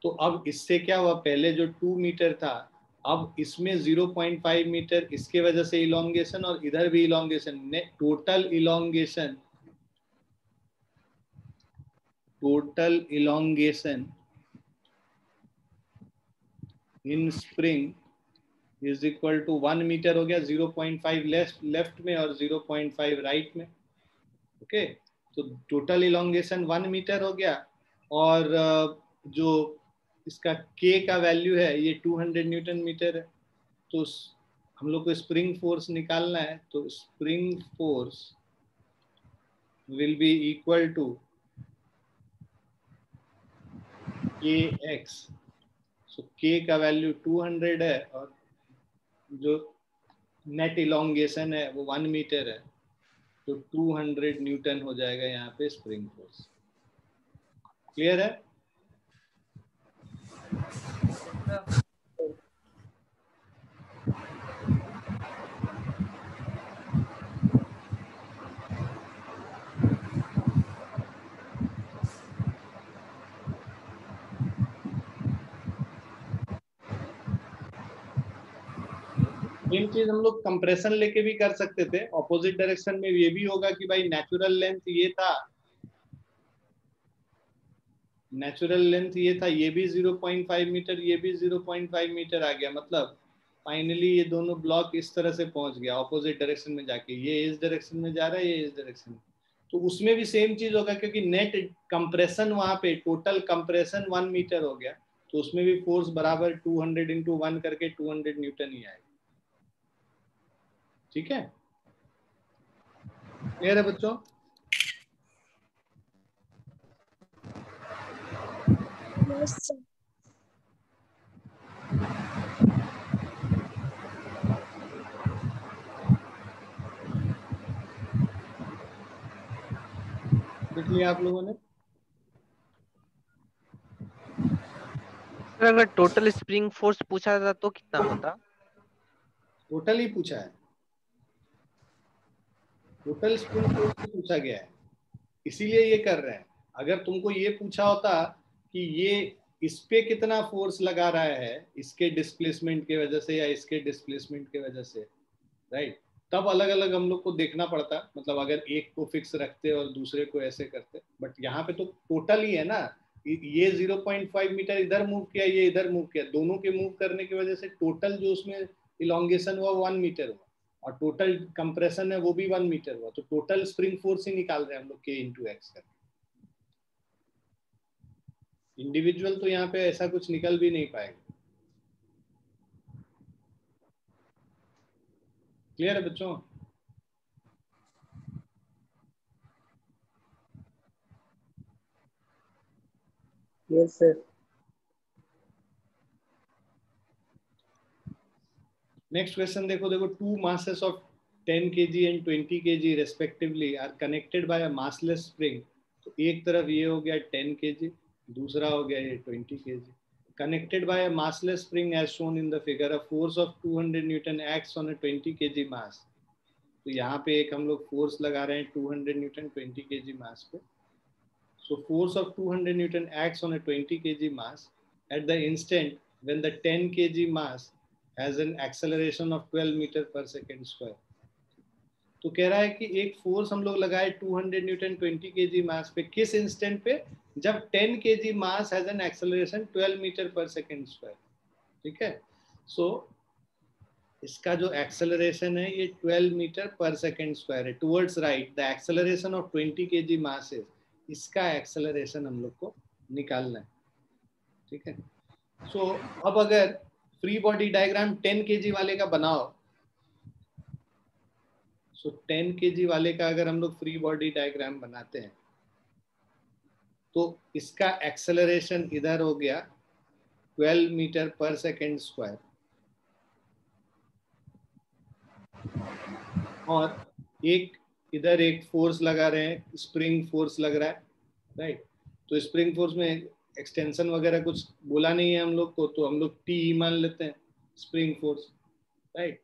तो अब इससे क्या हुआ, पहले जो 2 मीटर था अब इसमें 0.5 मीटर, इसके वजह से इलोंगेशन और इधर भी elongation, total elongation total elongation in spring is equal to 1 metre हो गया, 0.5 लेफ्ट में और 0.5 राइट में. ओके, तो टोटल इलोंगेशन 1 मीटर हो गया, और जो इसका k का वैल्यू है ये 200 न्यूटन मीटर है. तो हम लोग को स्प्रिंग फोर्स निकालना है, तो spring force will be equal to kx. So k का वैल्यू 200 है और जो नेट इलोंगेशन है वो 1 मीटर है, तो 200 न्यूटन हो जाएगा यहाँ पे स्प्रिंग फोर्स. क्लियर है? सेम चीज हम लोग कंप्रेशन लेके भी कर सकते थे. ऑपोजिट डायरेक्शन में ये भी होगा कि भाई नेचुरल लेंथ ये था, नेचुरल लेंथ ये था, ये भी 0.5 मीटर, ये भी 0.5 मीटर आ गया. मतलब फाइनली ये दोनों ब्लॉक इस तरह से पहुंच गया ऑपोजिट डायरेक्शन में जाके. ये इस डायरेक्शन में जा रहा है, ये इस डायरेक्शन में. तो उसमें भी सेम चीज होगा, क्योंकि नेट कंप्रेशन वहां पे टोटल कंप्रेशन 1 मीटर हो गया, तो उसमें भी फोर्स बराबर 200 × 1 करके 200 न्यूटन ही आएगा. ठीक है? क्लियर है बच्चों? Yes, sir. देख लिया आप लोगों ने? सर अगर टोटल स्प्रिंग फोर्स पूछा था तो कितना होता? टोटल ही पूछा है, टोटल स्प्रिंग फोर्स पूछा गया है, इसीलिए ये कर रहे हैं. अगर तुमको ये पूछा होता कि ये इस पे कितना फोर्स लगा रहा है इसके डिस्प्लेसमेंट की वजह से या इसके डिस्प्लेसमेंट की वजह से, राइट, तब अलग अलग हम लोग को देखना पड़ता. मतलब अगर एक को फिक्स रखते और दूसरे को ऐसे करते, बट यहाँ पे तो टोटल ही है ना. ये 0.5 मीटर इधर मूव किया, ये इधर मूव किया, दोनों के मूव करने की वजह से टोटल जो उसमें इलोंगेशन हुआ 1 मीटर हुआ, और टोटल कंप्रेशन है वो भी 1 मीटर हुआ. तो टोटल स्प्रिंग फोर्स ही निकाल रहे हैं हम लोग k × x करके. इंडिविजुअल तो यहाँ पे ऐसा कुछ निकल भी नहीं पाएगा. क्लियर है बच्चों? Yes, sir. नेक्स्ट क्वेश्चन देखो. Two masses of 10 kg and 20 kg respectively are connected by a massless spring. तो एक तरफ ये हो गया 10 kg, दूसरा हो गया ये 20 kg. Connected by a massless spring as shown in the figure, a force of 200 Newton acts on a 20 kg mass. तो यहाँ पे एक हम लोग फोर्स लगा रहे हैं 200 न्यूटन 20 kg मास पे. So force of 200 Newton acts on a 20 kg mass at the instant when the 10 kg mass has an acceleration of 12 meter per second square. तो कह रहा है कि एक फोर्स हम लोग लगाए 200 न्यूटन 20 kg मास पे, किस इंस्टेंट पे? जब 10 kg mass has an acceleration 12 metre per second square. ठीक है? सो इसका जो एक्सेलरेशन है ये 12 मीटर पर सेकेंड स्क्वायर है towards right. The acceleration of 20 kg मास है, इसका एक्सेलरेशन हम लोग को निकालना है. ठीक है? सो अब अगर फ्री बॉडी डायग्राम 10 kg वाले का बनाओ, सो 10 kg वाले का अगर हम लोग फ्री बॉडी डायग्राम बनाते हैं तो इसका एक्सेलरेशन इधर हो गया 12 मीटर पर सेकेंड स्क्वायर, और एक इधर एक फोर्स लगा रहे हैं, स्प्रिंग फोर्स लग रहा है, राइट. तो स्प्रिंग फोर्स में एक्सटेंशन वगैरह कुछ बोला नहीं है हम लोग को, तो हम लोग टी मान लेते हैं स्प्रिंग फोर्स, राइट.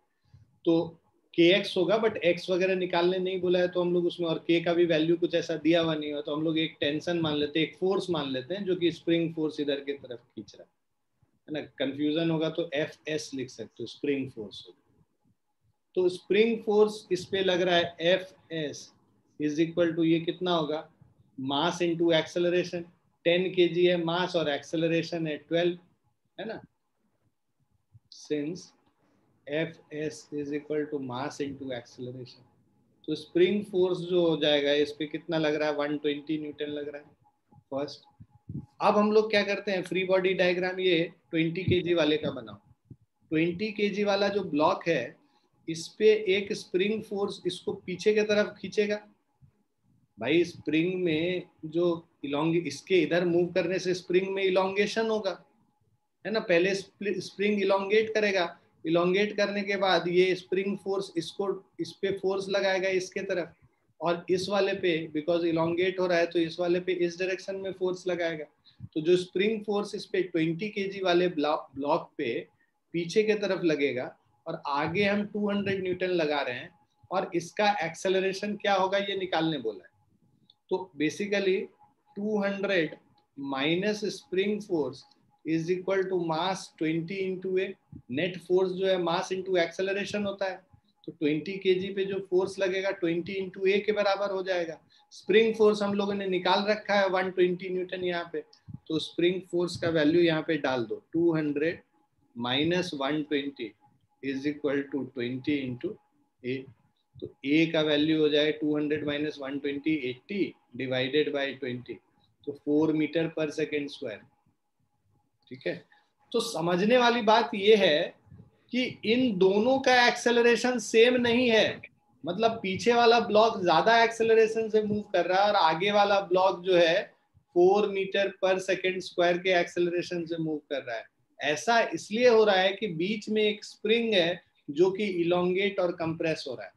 तो kx होगा, बट x वगैरह निकालने नहीं बोला है तो हम लोग उसमें, और k का भी वैल्यू कुछ ऐसा दिया हुआ नहीं हो, तो हम लोग एक टेंशन मान लेते हैं, एक फोर्स मान लेते हैं जो कि स्प्रिंग फोर्स इधर की तरफ खींच रहा है ना. कंफ्यूजन होगा तो Fs लिख सकते हो, स्प्रिंग फोर्स होगा. तो स्प्रिंग फोर्स इस पे लग रहा है Fs इज इक्वल टू ये कितना होगा मास इंटू एक्सेलरेशन, 10 kg है मास और एक्सेलरेशन है 12, है ना। Since Fs is equal to mass into acceleration, तो स्प्रिंग फोर्स जो हो जाएगा इस पे कितना लग रहा है, 120 न्यूटन लग रहा है फर्स्ट। अब हम लोग क्या करते हैं, फ्री बॉडी डायग्राम ये 20 kg वाले का बनाओ। 20 kg वाला जो ब्लॉक है इस पे एक स्प्रिंग फोर्स इसको पीछे की तरफ खींचेगा। भाई स्प्रिंग में जो इसके इधर मूव करने से स्प्रिंग में इलोंगेशन होगा, है ना। पहले स्प्रिंग इलोंगेट करेगा, इलोंगेट करने के बाद ये स्प्रिंग फोर्स इसको इस पे फोर्स लगाएगा इसके तरफ, और इस वाले पे बिकॉज इलोंगेट हो रहा है तो इस वाले पे इस डायरेक्शन में फोर्स लगाएगा। तो जो स्प्रिंग फोर्स इस पे 20 kg वाले ब्लॉक पे पीछे की तरफ लगेगा और आगे हम 200 न्यूटन लगा रहे हैं, और इसका एक्सेलरेशन क्या होगा ये निकालने बोला है। तो basically 200 minus spring force is equal to mass 20 into A. Net force जो है मास इंटू एक्सेलरेशन होता है, तो 20 kg पे जो फोर्स लगेगा 20 इंटू ए के बराबर हो जाएगा। स्प्रिंग फोर्स हम लोगों ने निकाल रखा है 120 न्यूटन यहाँ पे, तो स्प्रिंग फोर्स का वैल्यू यहाँ पे डाल दो, 200 minus 120 is equal to 20 into a. तो ए का वैल्यू हो जाए 200 माइनस 120 80 डिवाइडेड बाय 20, तो 4 मीटर पर सेकेंड स्क्वायर। ठीक है, तो समझने वाली बात ये है कि इन दोनों का एक्सेलरेशन सेम नहीं है। मतलब पीछे वाला ब्लॉक ज्यादा एक्सेलरेशन से मूव कर रहा है और आगे वाला ब्लॉक जो है 4 मीटर पर सेकेंड स्क्वायर के एक्सेलरेशन से मूव कर रहा है। ऐसा इसलिए हो रहा है कि बीच में एक स्प्रिंग है जो कि इलोंगेट और कंप्रेस हो रहा है,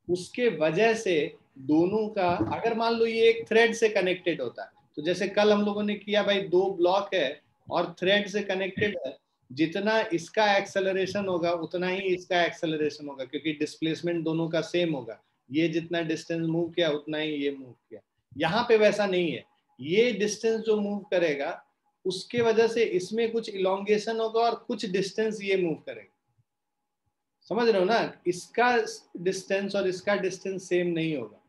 उसके वजह से दोनों का, अगर मान लो ये एक थ्रेड से कनेक्टेड होता है, तो जैसे कल हम लोगों ने किया भाई, दो ब्लॉक है और थ्रेड से कनेक्टेड है, जितना इसका एक्सेलरेशन होगा उतना ही इसका एक्सेलरेशन होगा, क्योंकि डिस्प्लेसमेंट दोनों का सेम होगा। ये जितना डिस्टेंस मूव किया उतना ही ये मूव किया। यहाँ पे वैसा नहीं है, ये डिस्टेंस जो मूव करेगा उसके वजह से इसमें कुछ इलोंगेशन होगा और कुछ डिस्टेंस ये मूव करेगा। समझ रहे हो ना, इसका डिस्टेंस और इसका डिस्टेंस सेम नहीं होगा,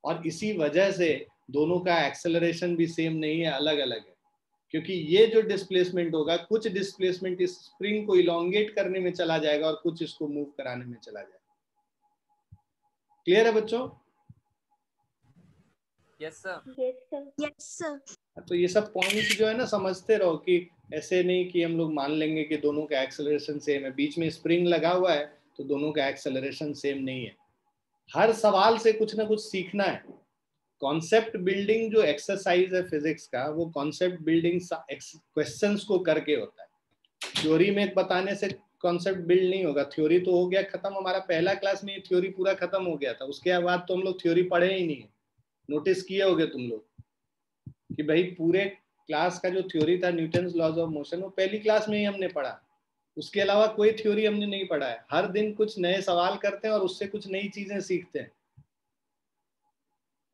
और इसी वजह से दोनों का एक्सेलरेशन भी सेम नहीं है, अलग अलग है। क्योंकि ये जो डिस्प्लेसमेंट होगा, कुछ डिस्प्लेसमेंट इस स्प्रिंग को इलोंगेट करने में चला जाएगा और कुछ इसको मूव कराने में चला जाएगा। क्लियर है बच्चों? Yes sir. Yes, sir. तो ये सब पॉइंट जो है ना समझते रहो, कि ऐसे नहीं कि हम लोग मान लेंगे कि दोनों का एक्सेलरेशन सेम है, बीच में स्प्रिंग लगा हुआ है तो दोनों का एक्सेलरेशन सेम नहीं है। हर सवाल से कुछ ना कुछ सीखना है। कॉन्सेप्ट बिल्डिंग जो एक्सरसाइज है फिजिक्स का, वो कॉन्सेप्ट बिल्डिंग क्वेश्चंस को करके होता है। थ्योरी में बताने से कॉन्सेप्ट बिल्ड नहीं होगा। थ्योरी तो हो गया खत्म, हमारा पहला क्लास में थ्योरी पूरा खत्म हो गया था, उसके बाद तो हम लोग थ्योरी पढ़े ही नहीं है। नोटिस किए होगे तुम लोग कि भाई पूरे क्लास का जो थ्योरी था न्यूटन्स लॉज ऑफ मोशन, वो पहली क्लास में ही हमने पढ़ा, उसके अलावा कोई थ्योरी हमने नहीं पढ़ा है। हर दिन कुछ नए सवाल करते हैं और उससे कुछ नई चीजें सीखते हैं,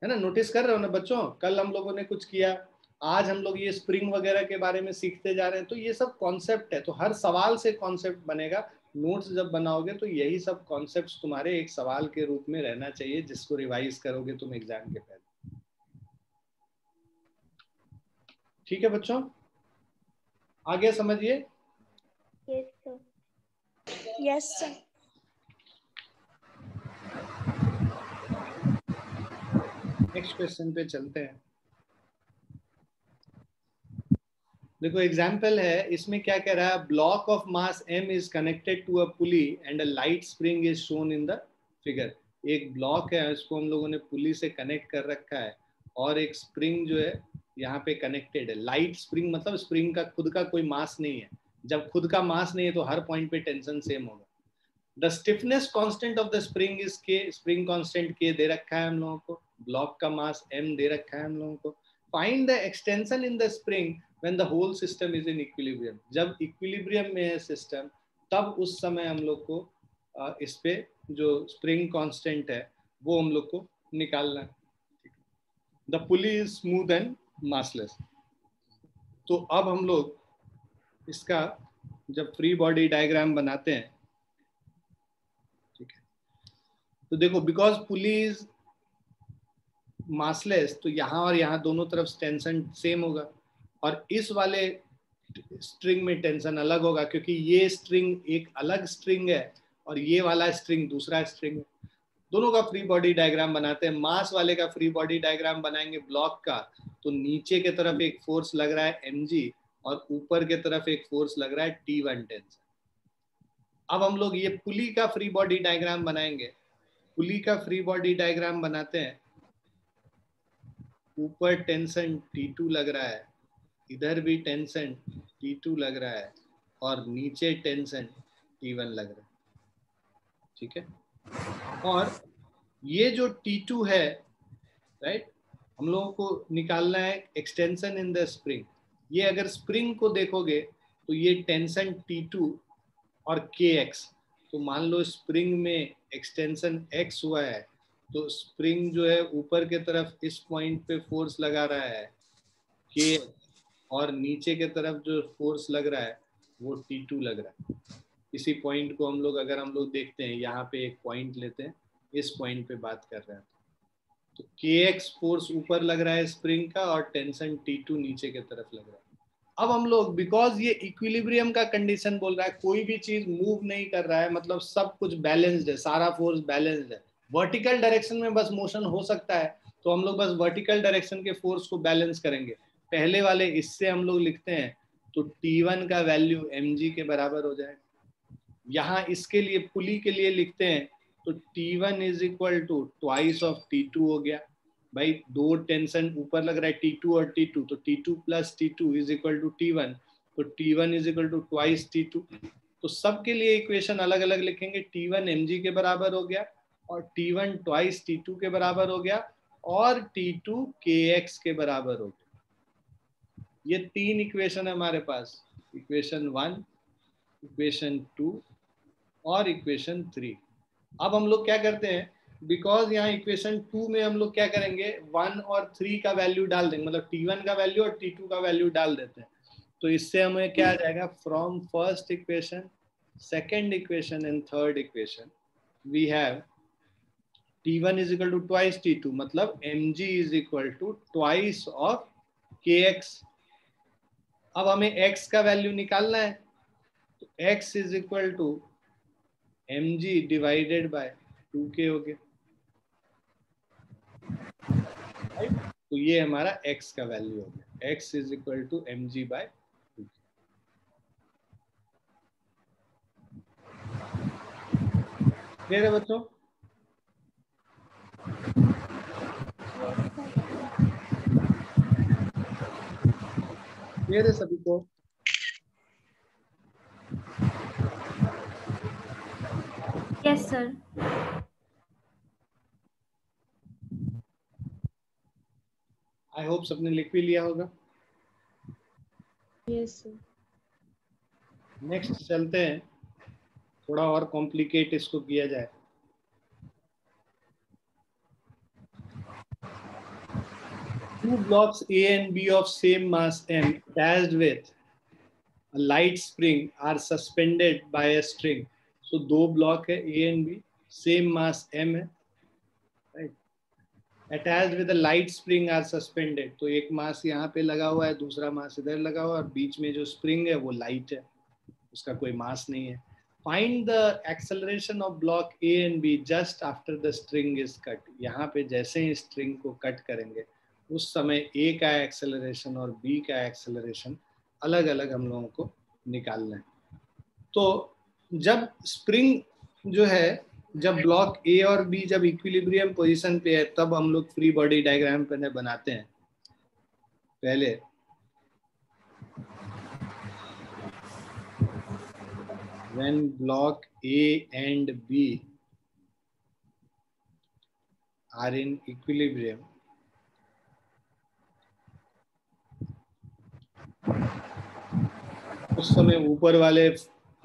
है ना। नोटिस कर रहे हो ना बच्चों, कल हम लोगों ने कुछ किया, आज हम लोग ये स्प्रिंग वगैरह के बारे में सीखते जा रहे हैं। तो ये सब कॉन्सेप्ट है, तो हर सवाल से कॉन्सेप्ट बनेगा। नोट्स जब बनाओगे तो यही सब कॉन्सेप्ट्स तुम्हारे एक सवाल के रूप में रहना चाहिए, जिसको रिवाइज करोगे तुम एग्जाम के पहले। ठीक है बच्चों, आगे समझिए। Yes, sir. Yes, sir. Next question पे चलते हैं। देखो एग्जाम्पल है, इसमें क्या कह रहा है, block of mass m is connected to a pulley and a light spring is shown in the figure. एक ब्लॉक है, इसको हम लोगों ने पुली से कनेक्ट कर रखा है, और एक स्प्रिंग जो है यहाँ पे कनेक्टेड है। लाइट स्प्रिंग मतलब स्प्रिंग का खुद का कोई मास नहीं है। जब खुद का मास नहीं है तो हर पॉइंट पे टेंशन सेम होगा। The stiffness constant of the spring is के, स्प्रिंग कांस्टेंट के दे रखा है हम लोगों को, ब्लॉक का मास m दे रखा है हम लोगों को। Find the extension in the spring when the whole system is in equilibrium. जब इक्विलिब्रियम में है सिस्टम, तब उस समय हम लोग को इस पे जो स्प्रिंग कांस्टेंट है वो हम लोग को निकालना है। The pulley is smooth and massless. तो अब हम लोग इसका जब फ्री बॉडी डायग्राम बनाते हैं, ठीक है, तो देखो बिकॉज पुली इज मासलेस, तो यहाँ और यहाँ दोनों तरफ टेंशन सेम होगा, और इस वाले स्ट्रिंग में टेंशन अलग होगा, क्योंकि ये स्ट्रिंग एक अलग स्ट्रिंग है और ये वाला स्ट्रिंग दूसरा स्ट्रिंग है। दोनों का फ्री बॉडी डायग्राम बनाते हैं। मास वाले का फ्री बॉडी डायग्राम बनाएंगे ब्लॉक का, तो नीचे के तरफ एक फोर्स लग रहा है mg और ऊपर के तरफ एक फोर्स लग रहा है T1 टेंशन। अब हम लोग ये पुली का फ्री बॉडी डायग्राम बनाएंगे। पुली का फ्री बॉडी डायग्राम बनाते हैं। ऊपर टेंशन T2 लग रहा है, इधर भी टेंशन T2 लग रहा है और नीचे टेंशन T1 लग रहा है, ठीक है। और ये जो T2 है, राइट, हम लोगों को निकालना है एक्सटेंशन इन द स्प्रिंग। ये अगर स्प्रिंग को देखोगे तो ये टेंशन T2 और KX, तो मान लो स्प्रिंग में एक्सटेंशन X हुआ है, तो स्प्रिंग जो है ऊपर के तरफ इस पॉइंट पे फोर्स लगा रहा है KX, और नीचे के तरफ जो फोर्स लग रहा है वो T2 लग रहा है। इसी पॉइंट को हम लोग देखते हैं, यहाँ पे एक पॉइंट लेते हैं, इस पॉइंट पे बात कर रहे हैं, तो KX फोर्स ऊपर लग रहा है स्प्रिंग का और टेंशन T2 नीचे के तरफ लग रहा है। अब हम लोग, बिकॉज ये इक्विलिब्रियम का कंडीशन बोल रहा है, कोई भी चीज मूव नहीं कर रहा है, मतलब सब कुछ बैलेंस्ड है, सारा फोर्स बैलेंस्ड है। वर्टिकल डायरेक्शन में बस मोशन हो सकता है, तो हम लोग बस वर्टिकल डायरेक्शन के फोर्स को बैलेंस करेंगे। पहले वाले इससे हम लोग लिखते हैं, तो T1 का वैल्यू mg के बराबर हो जाएगा। यहाँ इसके लिए पुली के लिए लिखते हैं, तो T1 is equal to twice of T2 हो गया। भाई दो टेंशन ऊपर लग रहा है T2 और T2, तो T2 plus T2 is equal to T1, तो T1 is equal to twice T2। तो सबके लिए इक्वेशन अलग अलग लिखेंगे। T1 mg के बराबर हो गया और T1 ट्वाइस T2 के बराबर हो गया और T2 kx के बराबर हो गया। ये तीन इक्वेशन है हमारे पास, इक्वेशन 1, इक्वेशन 2 और इक्वेशन 3। अब हम लोग क्या करते हैं, बिकॉज यहाँ इक्वेशन 2 में हम लोग क्या करेंगे, 1 और 3 का वैल्यू डाल देंगे, मतलब T1 का वैल्यू और T2 का वैल्यू डाल देते हैं। तो इससे हमें क्या आ जाएगा, from first equation, second equation and third equation we have T1 is equal to twice T2, मतलब mg is equal to twice of kx। अब हमें x का वैल्यू निकालना है, तो x is equal to mg divided by 2k हो गया, right. तो ये हमारा x का वैल्यू हो गया, x is equal to mg by 2k। Clear है बच्चों? क्लियर है सभी को? Yes, sir. आई होप सबने लिख भी लिया होगा। Yes, sir. नेक्स्ट चलते हैं, थोड़ा और कॉम्प्लिकेट इसको किया जाए। Two blocks A and B of same mass m attached with a light spring are suspended by a string. So दो ब्लॉक है A and B, same mass m है, right? Attached with a light spring are suspended. तो एक मास यहाँ पे लगा हुआ है, दूसरा मास इधर लगा हुआ है, और बीच में जो स्प्रिंग है वो लाइट है, उसका कोई मास नहीं है। Find the acceleration of block A and B just after the string is cut. यहाँ पे जैसे ही स्ट्रिंग को कट करेंगे उस समय A का एक्सेलरेशन और B का एक्सेलरेशन अलग अलग हम लोगों को निकालना है। तो जब स्प्रिंग जो है, जब ब्लॉक A और B जब इक्विलिब्रियम पोजीशन पे है, तब हम लोग फ्री बॉडी डायग्राम बनाते हैं। पहले when block A and B are in equilibrium, उस समय ऊपर वाले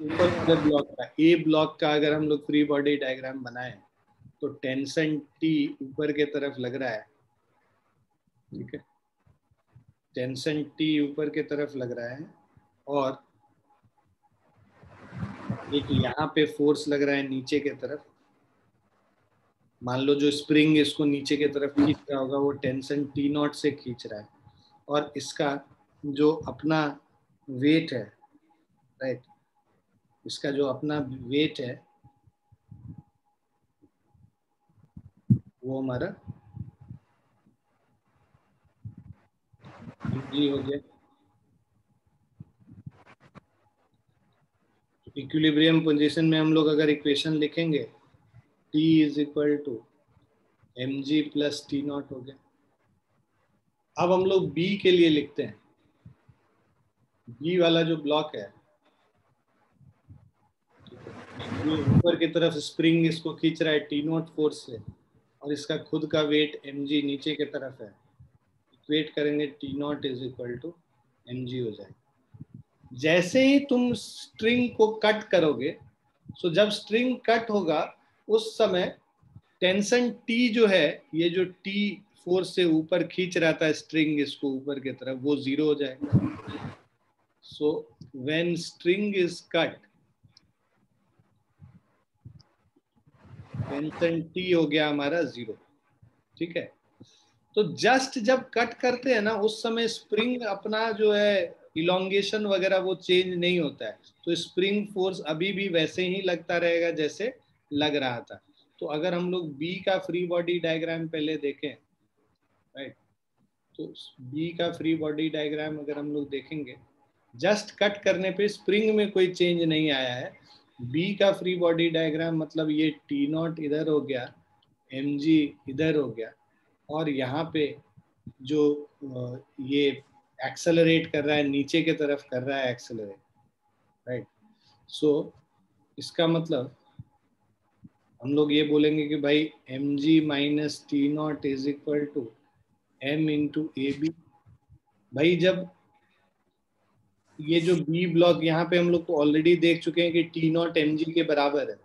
ब्लॉक का, ए ब्लॉक का अगर हम लोग फ्री बॉडी डायग्राम बनाएं तो टेंशन T ऊपर के तरफ लग रहा है, ठीक है, टेंशन T ऊपर के तरफ लग रहा है और एक यहाँ पे फोर्स लग रहा है नीचे के तरफ, मान लो जो स्प्रिंग इसको नीचे की तरफ खींच रहा होगा वो टेंशन टी नॉट से खींच रहा है, और इसका जो अपना वेट है, राइट, इसका जो अपना वेट है वो हमारा जी हो गया। इक्विलिब्रियम पोजीशन में हम लोग अगर इक्वेशन लिखेंगे T is equal to mg plus T naught हो गया। अब हम लोग B के लिए लिखते हैं। B वाला जो ब्लॉक है, ये ऊपर की तरफ स्प्रिंग इसको खींच रहा है टी नॉट फोर्स से, और इसका खुद का वेट mg नीचे की तरफ है। इक्वेट करेंगे T naught is equal to mg हो जाएगा। जैसे ही तुम स्ट्रिंग को कट करोगे, सो जब स्ट्रिंग कट होगा उस समय टेंशन टी जो है, ये जो टी फोर्स से ऊपर खींच रहा था स्ट्रिंग इसको ऊपर की तरफ, वो जीरो हो जाएगा। So when string is cut, tension T हो गया हमारा जीरो। ठीक है, तो जस्ट जब कट करते हैं ना उस समय स्प्रिंग अपना जो है इलोंगेशन वगैरह वो चेंज नहीं होता है, तो स्प्रिंग फोर्स अभी भी वैसे ही लगता रहेगा जैसे लग रहा था। तो अगर हम लोग बी का फ्री बॉडी डायग्राम पहले देखें, राइट, तो बी का फ्री बॉडी डायग्राम अगर हम लोग देखेंगे, जस्ट कट करने पे स्प्रिंग में कोई चेंज नहीं आया है। बी का फ्री बॉडी डायग्राम मतलब ये टी नॉट इधर हो गया, एम जी इधर हो गया, और यहाँ पे जो ये एक्सेलरेट कर रहा है नीचे की तरफ कर रहा है एक्सेलरेट, राइट। सो इसका मतलब हम लोग ये बोलेंगे कि भाई M G minus T naught is equal to M into A B. भाई जब ये जो बी ब्लॉक यहाँ पे हम लोग तो ऑलरेडी देख चुके हैं कि टी नॉट एम जी के बराबर है,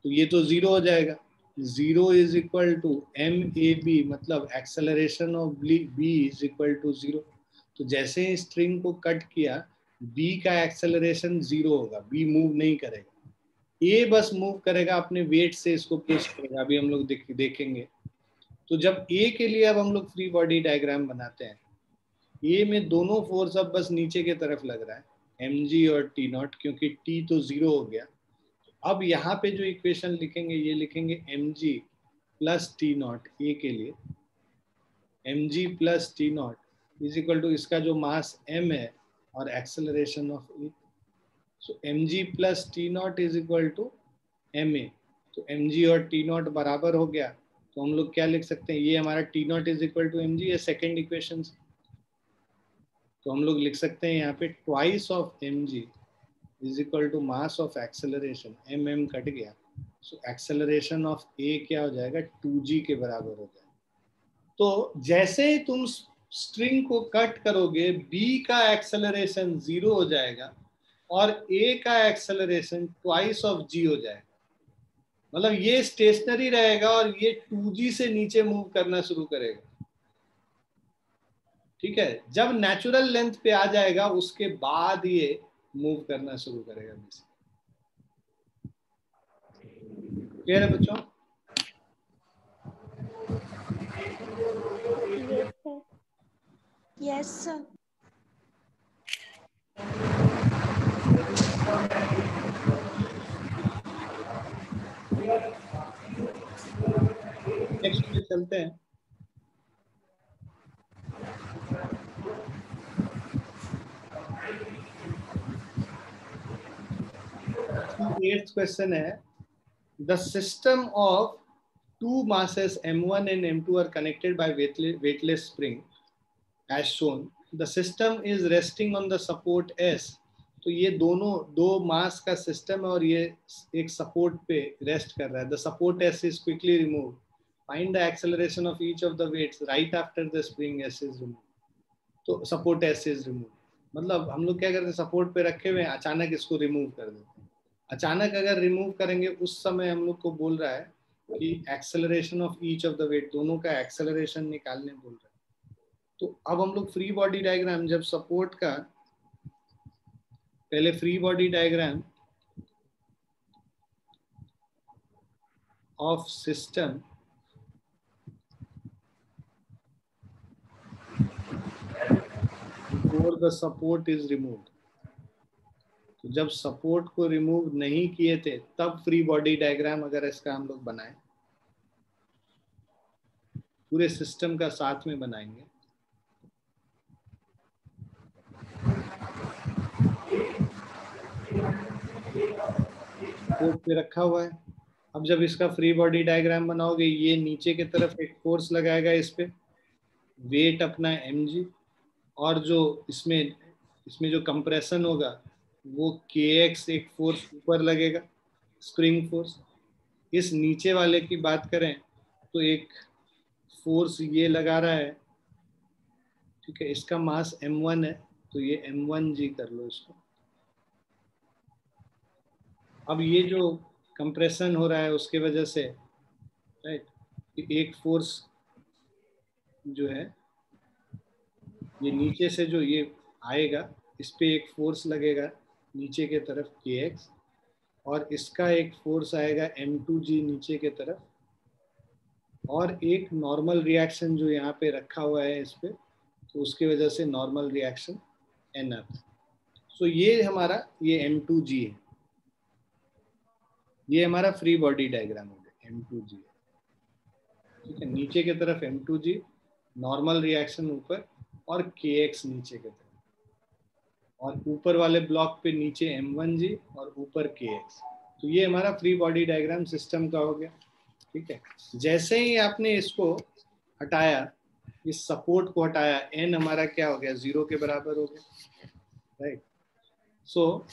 तो ये तो जीरो हो जाएगा। Zero is equal to M a b, मतलब acceleration of b is equal to zero. तो जैसे ही स्ट्रिंग को कट किया, बी का एक्सेलरेशन जीरो होगा, बी मूव नहीं करेगा, ए बस मूव करेगा अपने वेट से, इसको पुश करेगा। अभी हम लोग देखेंगे। तो जब ए के लिए अब हम लोग फ्री बॉडी डायग्राम बनाते हैं, ए में दोनों फोर्स अब बस नीचे की तरफ लग रहा है, एम जी और टी नॉट, क्योंकि टी तो जीरो हो गया। अब यहाँ पे जो इक्वेशन लिखेंगे, ये लिखेंगे M G plus T naught A के लिए, M G plus T naught is equal to इसका जो मास एम है और acceleration of A. So M G plus T naught is equal to M A. तो एम जी और T not बराबर हो गया, तो हम लोग क्या लिख सकते हैं, ये हमारा T naught is equal to M G, ये सेकेंड इक्वेशन। तो हम लोग लिख सकते हैं यहाँ पे twice of M G is equal to mass of acceleration, M M cut गया, सो एक्सेलरेशन ऑफ ए क्या हो जाएगा, 2g के बराबर हो जाएगा। तो जैसे ही तुम स्ट्रिंग को कट करोगे, बी का एक्सेलरेशन जीरो हो जाएगा और ए का एक्सेलरेशन ट्वाइस ऑफ जी हो जाएगा। मतलब ये स्टेशनरी रहेगा और ये 2g से नीचे मूव करना शुरू करेगा। ठीक है, जब नेचुरल लेंथ पे आ जाएगा उसके बाद ये मूव करना शुरू करेगा। क्लियर है बच्चों? Yes, sir. नेक्स्ट पे चलते हैं। एट्थ क्वेश्चन है, the system of two masses m1 and m2 are connected by weightless spring as shown. The system is resting on the support S. तो ये दोनों दो मास का सिस्टम है और ये एक सपोर्ट पे रेस्ट कर रहा है। The support S is quickly removed. Find the acceleration of each of the weights right after the spring S is removed. तो सपोर्ट S is removed, मतलब हम लोग क्या करते हैं, सपोर्ट पे रखे हुए हैं, अचानक इसको रिमूव कर देते हैं। अचानक अगर रिमूव करेंगे उस समय हम लोग को बोल रहा है कि acceleration of each of the weight, दोनों का एक्सेलरेशन निकालने बोल रहा है। तो अब हम लोग फ्री बॉडी डायग्राम, जब सपोर्ट का पहले free body diagram of system before the support is removed. तो जब सपोर्ट को रिमूव नहीं किए थे तब फ्री बॉडी डायग्राम अगर इसका हम लोग बनाएं, पूरे सिस्टम का साथ में बनाएंगे, सपोर्ट पे रखा हुआ है। अब जब इसका फ्री बॉडी डायग्राम बनाओगे, ये नीचे की तरफ एक फोर्स लगाएगा इस पे, वेट अपना mg, और जो इसमें जो कंप्रेशन होगा वो kx एक फोर्स ऊपर लगेगा, स्प्रिंग फोर्स। इस नीचे वाले की बात करें तो एक फोर्स ये लगा रहा है, ठीक है, इसका मास m1 है, तो ये m1g कर लो इसको। अब ये जो कंप्रेशन हो रहा है उसके वजह से, राइट, एक फोर्स जो है ये नीचे से जो ये आएगा, इस पे एक फोर्स लगेगा नीचे के तरफ kx, और इसका एक फोर्स आएगा m2g नीचे के तरफ, और एक नॉर्मल रिएक्शन जो यहाँ पे रखा हुआ है इस पे, तो उसकी वजह से नॉर्मल रिएक्शन nf। सो ये हमारा ये m2g है, ये हमारा फ्री बॉडी डायग्राम हो गया m2g, ठीक है। नीचे की तरफ m2g, नॉर्मल रिएक्शन ऊपर, और kx नीचे की तरफ, और ऊपर वाले ब्लॉक पे नीचे m1g और ऊपर kx। तो ये हमारा फ्री बॉडी डायग्राम सिस्टम का हो गया, ठीक है। जैसे ही आपने इसको हटाया, इस सपोर्ट को हटाया, n हमारा क्या हो गया, 0 के बराबर हो गया, राइट। सो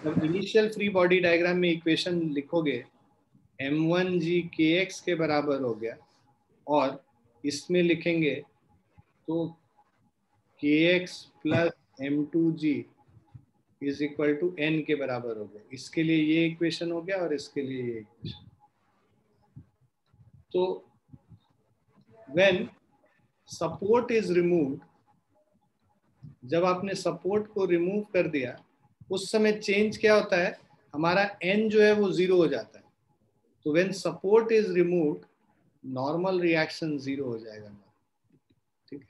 जब इनिशियल फ्री बॉडी डायग्राम में इक्वेशन लिखोगे, m1g kx के बराबर हो गया, और इसमें लिखेंगे तो kx plus m2g is equal to n के बराबर हो गया। इसके लिए ये इक्वेशन हो गया और इसके लिए ये इक्वेशन। तो व्हेन सपोर्ट इज रिमूव्ड, जब आपने सपोर्ट को रिमूव कर दिया, उस समय चेंज क्या होता है, हमारा n जो है वो 0 हो जाता है। तो when support is removed, normal reaction 0 हो जाएगा, ठीक है।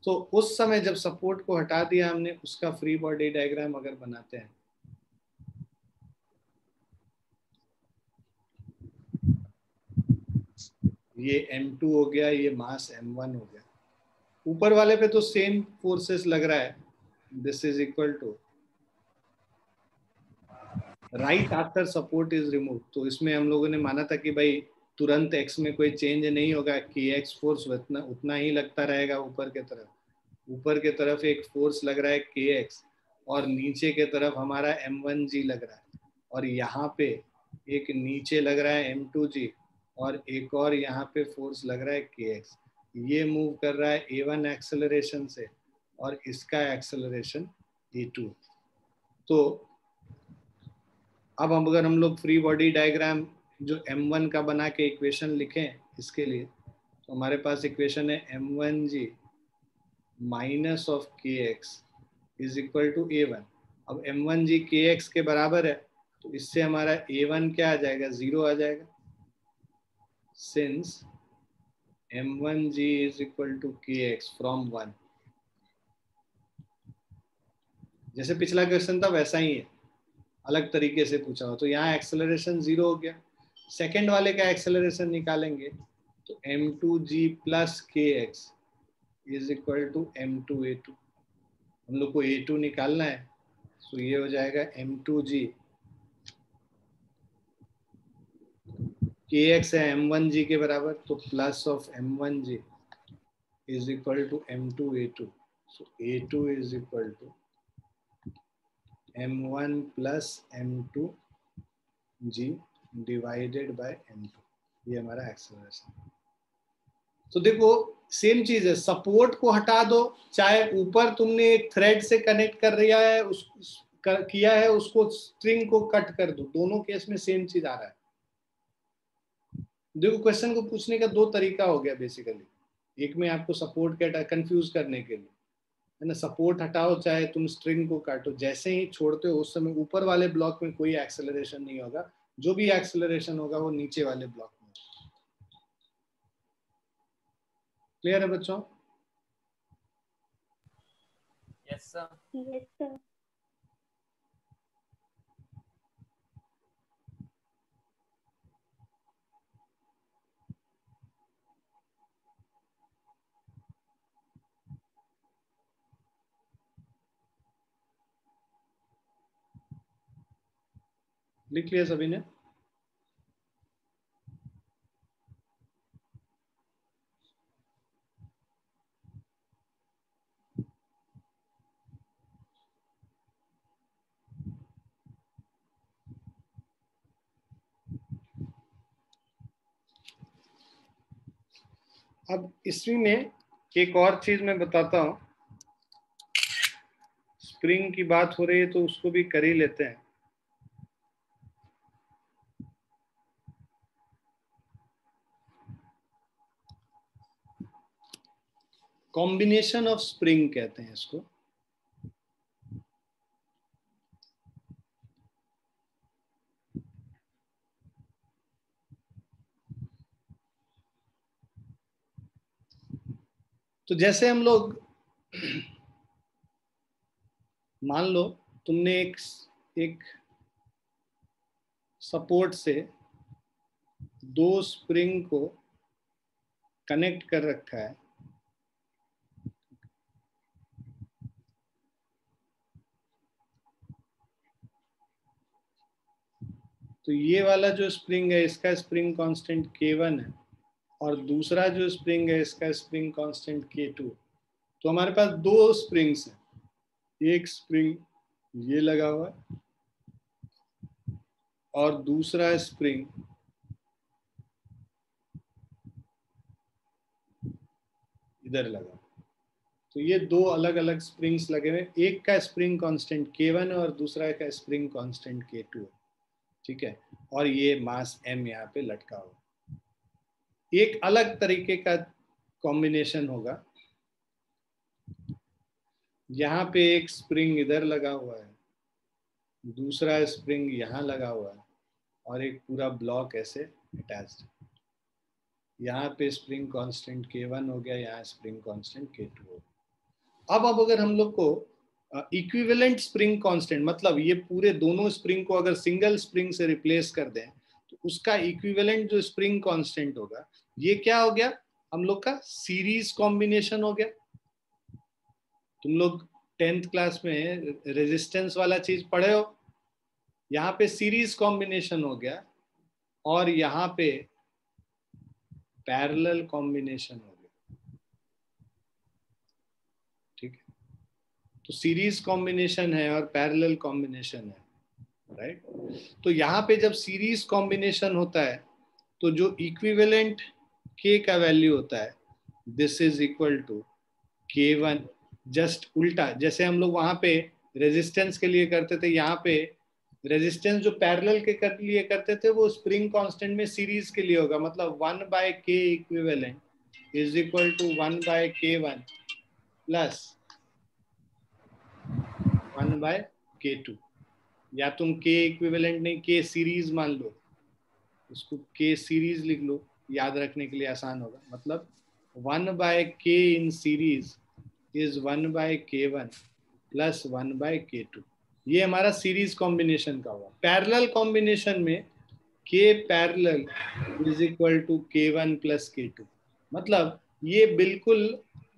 तो उस समय जब सपोर्ट को हटा दिया हमने, उसका फ्री बॉडी डायग्राम अगर बनाते हैं, ये m2 हो गया, ये मास m1 हो गया, ऊपर वाले पे तो सेम फोर्सेस लग रहा है, this is equal to right after support is remove. तो इसमें हम लोगों ने माना था कि भाई तुरंत x में कोई चेंज नहीं होगा, कि x फोर्स उतना ही लगता रहेगा ऊपर के तरफ। ऊपर के तरफ एक फोर्स लग रहा है kx, और नीचे के तरफ हमारा m1g लग रहा है, और यहाँ पे एक नीचे लग रहा है m2g, और एक और यहाँ पे फोर्स लग रहा है kx। ये मूव कर रहा है a1 एक्सेलरेशन से, और इसका एक्सेलरेशन a2। तो अब अगर हम लोग फ्री बॉडी डायग्राम जो m1 का बना के इक्वेशन लिखें इसके लिए, तो हमारे पास इक्वेशन है m1g minus of kx is equal to a1। अब m1g kx के बराबर है, तो इससे हमारा a1 क्या आ जाएगा, 0 आ जाएगा, since m1g is equal to kx from 1। जैसे पिछला क्वेश्चन था वैसा ही है, अलग तरीके से पूछा हो। तो यहाँ एक्सेलरेशन 0 हो गया। सेकेंड वाले का एक्सेलरेशन निकालेंगे, तो m2g plus kx is equal to m2a2। हम लोग को a2 निकालना है, तो ये हो जाएगा m2g, kx है m1g के बराबर, तो plus of m1g is equal to m2a2। So a2 is equal to m1 plus m2g divided by m2। ये हमारा एक्सेलरेशन। तो देखो सेम चीज है, सपोर्ट को हटा दो, चाहे ऊपर तुमने एक थ्रेड से कनेक्ट कर दिया है, किया है, उसको स्ट्रिंग को कट कर दो, दोनों केस में सेम चीज आ रहा है। देखो क्वेश्चन को पूछने का दो तरीका हो गया बेसिकली। एक में आपको सपोर्ट के कंफ्यूज करने के लिए, है ना, सपोर्ट हटाओ चाहे तुम स्ट्रिंग को काटो, जैसे ही छोड़ते हो उस समय ऊपर वाले ब्लॉक में कोई एक्सेलरेशन नहीं होगा, जो भी एक्सेलरेशन होगा वो नीचे वाले ब्लॉक में। क्लियर है बच्चों? Yes, sir. लिख लिया सभी ने? अब इसमें में एक और चीज मैं बताता हूं, स्प्रिंग की बात हो रही है तो उसको भी कर ही लेते हैं। कॉम्बिनेशन ऑफ स्प्रिंग कहते हैं इसको। तो जैसे हम लोग मान लो तुमने एक सपोर्ट से दो स्प्रिंग को कनेक्ट कर रखा है, तो ये वाला जो स्प्रिंग है इसका स्प्रिंग कांस्टेंट K1 है और दूसरा जो स्प्रिंग है इसका स्प्रिंग कांस्टेंट K2। तो हमारे पास दो स्प्रिंग्स हैं, एक स्प्रिंग ये लगा हुआ है और दूसरा स्प्रिंग इधर लगा। तो ये दो अलग अलग स्प्रिंग्स लगे हुए, एक का स्प्रिंग कांस्टेंट K1 है और दूसरा का स्प्रिंग कांस्टेंट K2 है, ठीक है। और ये मास M यहाँ पे लटका हुआ। एक अलग तरीके का कॉम्बिनेशन होगा, यहाँ पे एक स्प्रिंग इधर लगा हुआ है, दूसरा स्प्रिंग यहाँ लगा हुआ है और एक पूरा ब्लॉक ऐसे अटैच्ड। यहाँ पे स्प्रिंग कांस्टेंट K1 हो गया, यहाँ स्प्रिंग कांस्टेंट K2 हो गया। अब अगर हम लोग को इक्विवेलेंट स्प्रिंग कांस्टेंट, मतलब ये पूरे दोनों स्प्रिंग को अगर सिंगल स्प्रिंग से रिप्लेस कर दें तो उसका इक्विवेलेंट जो स्प्रिंग कांस्टेंट होगा, ये क्या हो गया, हम लोग का सीरीज कॉम्बिनेशन हो गया। तुम लोग 10th क्लास में रेजिस्टेंस वाला चीज पढ़े हो, यहाँ पे सीरीज कॉम्बिनेशन हो गया और यहाँ पे पैरेलल कॉम्बिनेशन हो गया, ठीक है। तो सीरीज कॉम्बिनेशन है और पैरेलल कॉम्बिनेशन है, राइट। तो यहाँ पे जब सीरीज कॉम्बिनेशन होता है तो जो इक्विवेलेंट K का वैल्यू होता है, this is equal to K1, just उल्टा। जैसे हम लोग वहां पे रेजिस्टेंस के लिए करते थे, यहाँ पे रेजिस्टेंस जो पैरेलल के लिए करते थे वो स्प्रिंग कांस्टेंट में सीरीज के लिए होगा, मतलब 1/K equivalent is equal to 1/K1 plus 1/K2। या तुम K इक्विवेलेंट नहीं, K सीरीज मान लो, उसको K सीरीज लिख लो, याद रखने के लिए आसान होगा। मतलब 1/K in series is 1/K1 plus 1/K2। ये हमारा सीरीज कॉम्बिनेशन का हुआ। पैरेलल कॉम्बिनेशन में K parallel is equal to K1 plus K2। मतलब ये बिल्कुल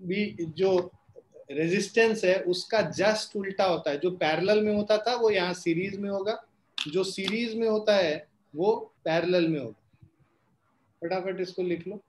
भी जो रेजिस्टेंस है उसका जस्ट उल्टा होता है। जो पैरेलल में होता था वो यहाँ सीरीज में होगा, जो सीरीज में होता है वो पैरेलल में होगा। फटाफट इसको लिख लो।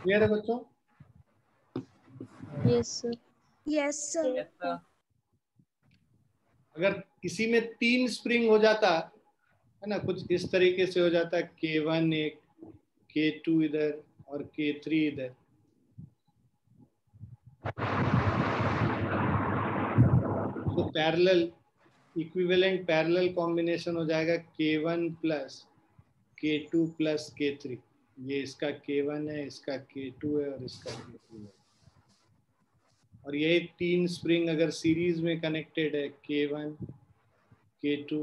क्लियर है बच्चों? Yes, sir. Yes, sir. अगर किसी में 3 स्प्रिंग हो जाता है ना, कुछ इस तरीके से हो जाता है, K1 एक, K2 इधर और K3 इधर, तो पैरेलल इक्विवेलेंट पैरेलल कॉम्बिनेशन हो जाएगा K1 plus K2 plus K3। ये इसका K1 है, इसका K2 है और इसका K3 है। और ये 3 स्प्रिंग अगर सीरीज में कनेक्टेड है, K1 K2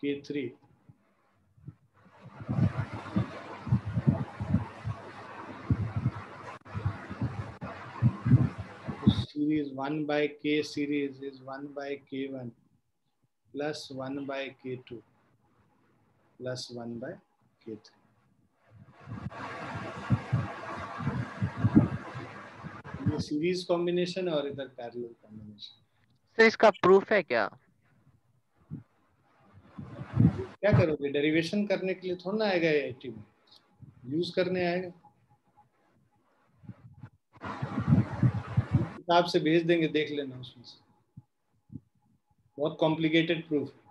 K3, series 1 by K series is 1 by K1 plus 1 by K2 plus 1 by K3। ये सीरीज कॉम्बिनेशन है और इधर पैरेलल कॉम्बिनेशन। सर इसका प्रूफ है क्या? क्या करोगे, डेरिवेशन करने के लिए थोड़ा ना आएगा ये आईटी में, यूज करने आएगा। किताब से भेज देंगे, देख लेना उसमें से, बहुत कॉम्प्लिकेटेड प्रूफ है।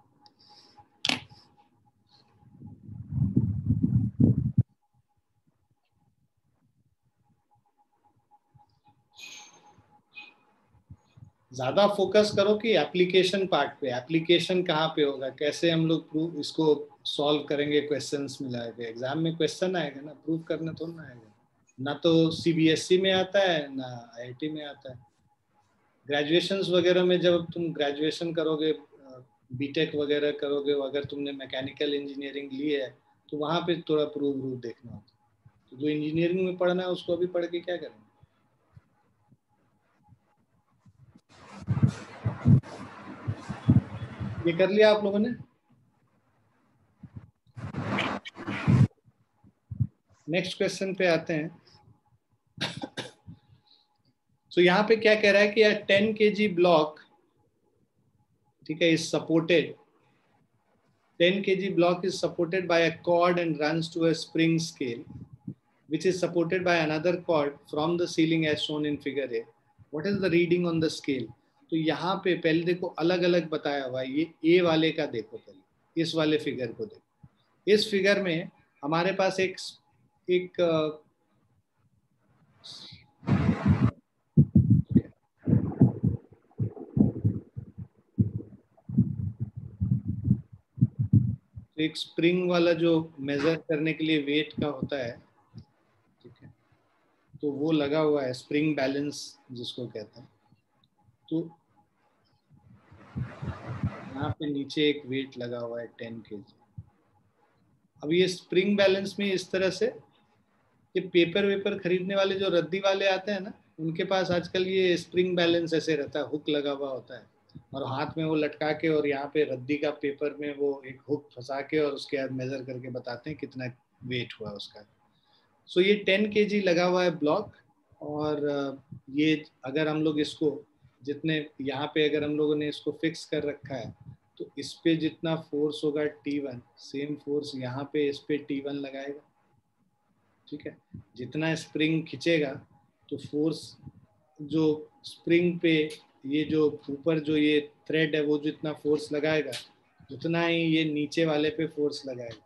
ज्यादा फोकस करो कि एप्लीकेशन पार्ट पे, एप्लीकेशन कहाँ पे होगा, कैसे हम लोग प्रूफ इसको सॉल्व करेंगे, क्वेश्चंस मिला के एग्जाम में क्वेश्चन आएगा ना, प्रूफ करने तो ना आएगा। ना तो सीबीएसई में आता है ना आईआईटी में आता है। ग्रेजुएशंस वगैरह में जब तुम ग्रेजुएशन करोगे, बीटेक वगैरह करोगे, अगर तुमने मैकेनिकल इंजीनियरिंग ली है तो वहाँ पे थोड़ा प्रूफ देखना होता है। तो जो इंजीनियरिंग में पढ़ना है उसको अभी पढ़ के क्या करेंगे। ये कर लिया आप लोगों ने? नेक्स्ट क्वेश्चन पे आते हैं। तो यहाँ पे क्या कह रहा है कि 10 kg ब्लॉक, ठीक है, is supported, 10 kg block is supported by a cord and runs to a spring scale which is supported by another cord from the ceiling as shown in figure A. What is the reading on the scale? तो यहाँ पे पहले देखो अलग अलग बताया हुआ है। ये ए वाले का देखो, पहले इस वाले फिगर को देखो। इस फिगर में हमारे पास एक एक स्प्रिंग वाला जो मेजर करने के लिए वेट का होता है, ठीक है, तो वो लगा हुआ है, स्प्रिंग बैलेंस जिसको कहते हैं। तो यहाँ पे नीचे एक वेट लगा हुआ है 10 kg। अब ये स्प्रिंग बैलेंस में इस तरह से, ये पेपर वेपर खरीदने वाले जो रद्दी वाले आते हैं ना, उनके पास आजकल ये स्प्रिंग बैलेंस ऐसे रहता है, हुक लगा हुआ होता है और हाथ में वो लटका के, और यहाँ पे रद्दी का पेपर में वो एक हुक फंसा के और उसके बाद मेजर करके बताते हैं कितना वेट हुआ उसका। सो ये 10 kg लगा हुआ है ब्लॉक। और ये अगर हम लोग इसको जितने यहाँ पे अगर हम लोगों ने इसको फिक्स कर रखा है, तो इस पे जितना फोर्स होगा T1, सेम फोर्स यहाँ पे इस पे T1 लगाएगा, ठीक है। जितना स्प्रिंग खींचेगा तो फोर्स जो स्प्रिंग पे, ये जो ऊपर जो ये थ्रेड है वो जितना फोर्स लगाएगा उतना ही ये नीचे वाले पे फोर्स लगाएगा।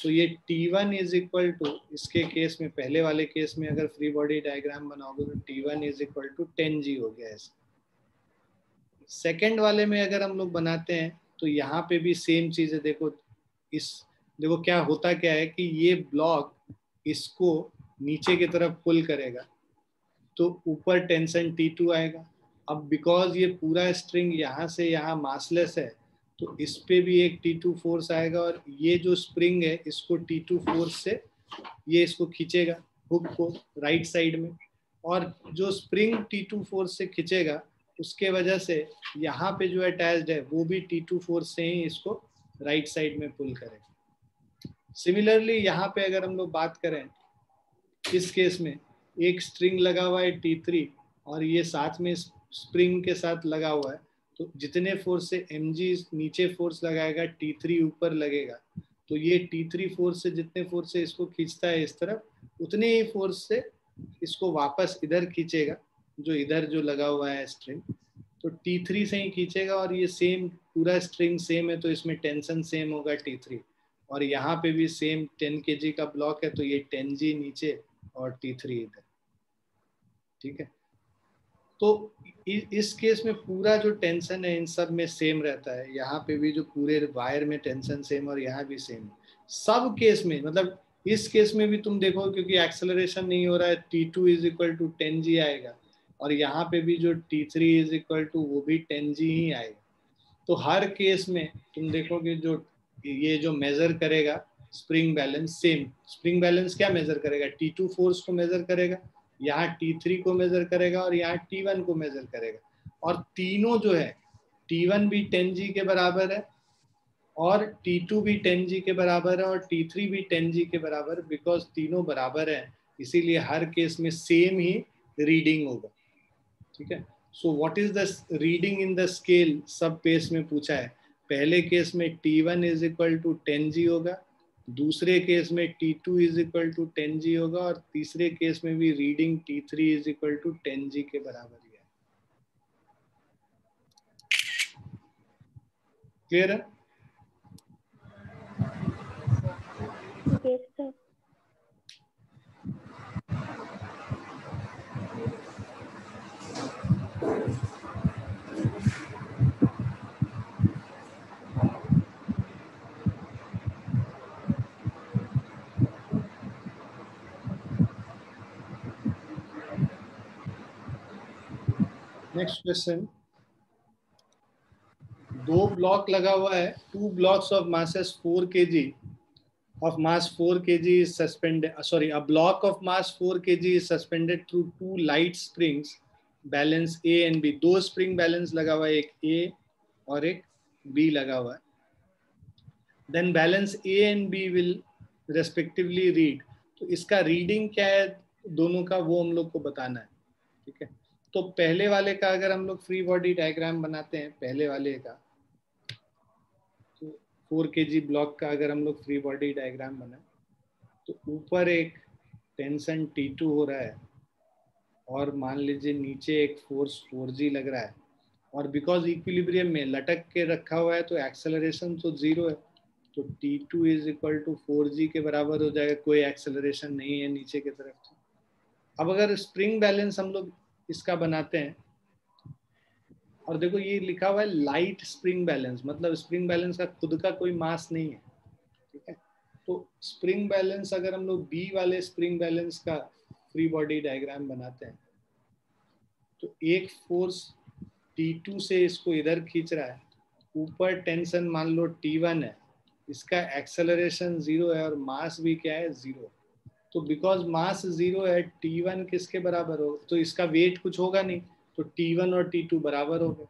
तो ये T1 इज इक्वल टू, इसके केस में, पहले वाले केस में अगर फ्री बॉडी डायग्राम बनाओगे तो T1 is equal to 10G हो गया ऐसे। सेकेंड वाले में अगर हम लोग बनाते हैं तो यहाँ पे भी सेम चीज है। देखो देखो क्या होता क्या है कि ये ब्लॉक इसको नीचे की तरफ पुल करेगा तो ऊपर टेंशन T2 आएगा। अब बिकॉज ये पूरा स्ट्रिंग यहाँ से यहाँ मासलेस है तो इस पे भी एक T2 फोर्स आएगा और ये जो स्प्रिंग है इसको T2 फोर्स से ये इसको खींचेगा हुक को राइट साइड में, और जो स्प्रिंग T2 फोर्स से खींचेगा उसके वजह से यहाँ पे जो अटैच्ड है वो भी T2 फोर्स से ही इसको राइट साइड में पुल करेगा। सिमिलरली यहाँ पे अगर हम लोग बात करें, इस केस में एक स्ट्रिंग लगा हुआ है T3 और ये साथ में स्प्रिंग के साथ लगा हुआ है, तो जितने फोर्स से mg नीचे फोर्स लगाएगा T3 ऊपर लगेगा, तो ये T3 फोर्स से जितने फोर्स से इसको खींचता है इस तरफ, उतने ही फोर्स से इसको वापस इधर खींचेगा, जो इधर जो लगा हुआ है स्ट्रिंग, तो T3 से ही खींचेगा। और ये सेम पूरा स्ट्रिंग सेम है तो इसमें टेंशन सेम होगा T3, और यहाँ पे भी सेम 10 kg का ब्लॉक है तो ये 10G नीचे और T3 इधर, ठीक है। तो इस केस में पूरा जो टेंशन है इन सब में सेम रहता है, यहाँ पे भी जो पूरे वायर में टेंशन सेम और यहाँ भी सेम सब केस में। मतलब इस केस में भी तुम देखो क्योंकि एक्सेलरेशन नहीं हो रहा है, T2 is equal to 10G आएगा, और यहाँ पे भी जो T3 इज इक्वल टू वो भी 10G ही आएगा। तो हर केस में तुम देखोगे जो ये जो मेजर करेगा spring balance, same spring balance क्या मेजर करेगा, T2 फोर्स को मेजर करेगा, यहाँ T3 को मेजर करेगा और यहाँ T1 को मेजर करेगा। और तीनों जो है T1 भी 10G के बराबर है और T2 भी 10G के बराबर है और T3 भी 10G के बराबर, बिकॉज तीनों बराबर है इसीलिए हर केस में सेम ही रीडिंग होगा। ठीक है, so what is the reading in the scale, सब केस में पूछा है। पहले केस में T1 is equal to 10G होगा, दूसरे केस में T2 is equal to 10G होगा और तीसरे केस में भी reading T3 is equal to 10G के बराबर ही है। क्लियर है? Yes, sir. नेक्स्ट क्वेश्चन, दो ब्लॉक लगा हुआ है, 2 blocks of masses 4 kg of mass 4 kg is suspended, a block of mass 4 kg is suspended through 2 light springs balance A and B। दो spring balance लगा हुआ है, एक A और एक B लगा हुआ है। Then balance A and B will respectively read। तो इसका रीडिंग क्या है दोनों का वो हम लोग को बताना है। ठीक है, तो पहले वाले का अगर हम लोग फ्री बॉडी डायग्राम बनाते हैं, पहले वाले का 4 kg ब्लॉक का अगर हम लोग फ्री बॉडी डायग्राम बनाए तो ऊपर एक टेंशन T2 हो रहा है और मान लीजिए नीचे एक फोर्स 4G लग रहा है, और बिकॉज इक्विलिब्रियम में लटक के रखा हुआ है तो एक्सेलरेशन तो 0 है, तो T2 is equal to 4G के बराबर हो जाएगा, कोई एक्सेलरेशन नहीं है नीचे की तरफ। अब अगर स्प्रिंग बैलेंस हम लोग इसका बनाते हैं, और देखो ये लिखा हुआ है लाइट स्प्रिंग बैलेंस, मतलब स्प्रिंग बैलेंस का खुद का कोई मास नहीं है। ठीक है, तो स्प्रिंग बैलेंस अगर हम लोग बी वाले स्प्रिंग बैलेंस का फ्री बॉडी डायग्राम बनाते हैं तो एक फोर्स T2 से इसको इधर खींच रहा है, ऊपर टेंशन मान लो T1 है, इसका एक्सेलरेशन 0 है और मास भी क्या है 0। तो बिकॉज मास 0 है T1 किसके बराबर हो, तो इसका वेट कुछ होगा नहीं, तो T1 और T2 बराबर हो गए,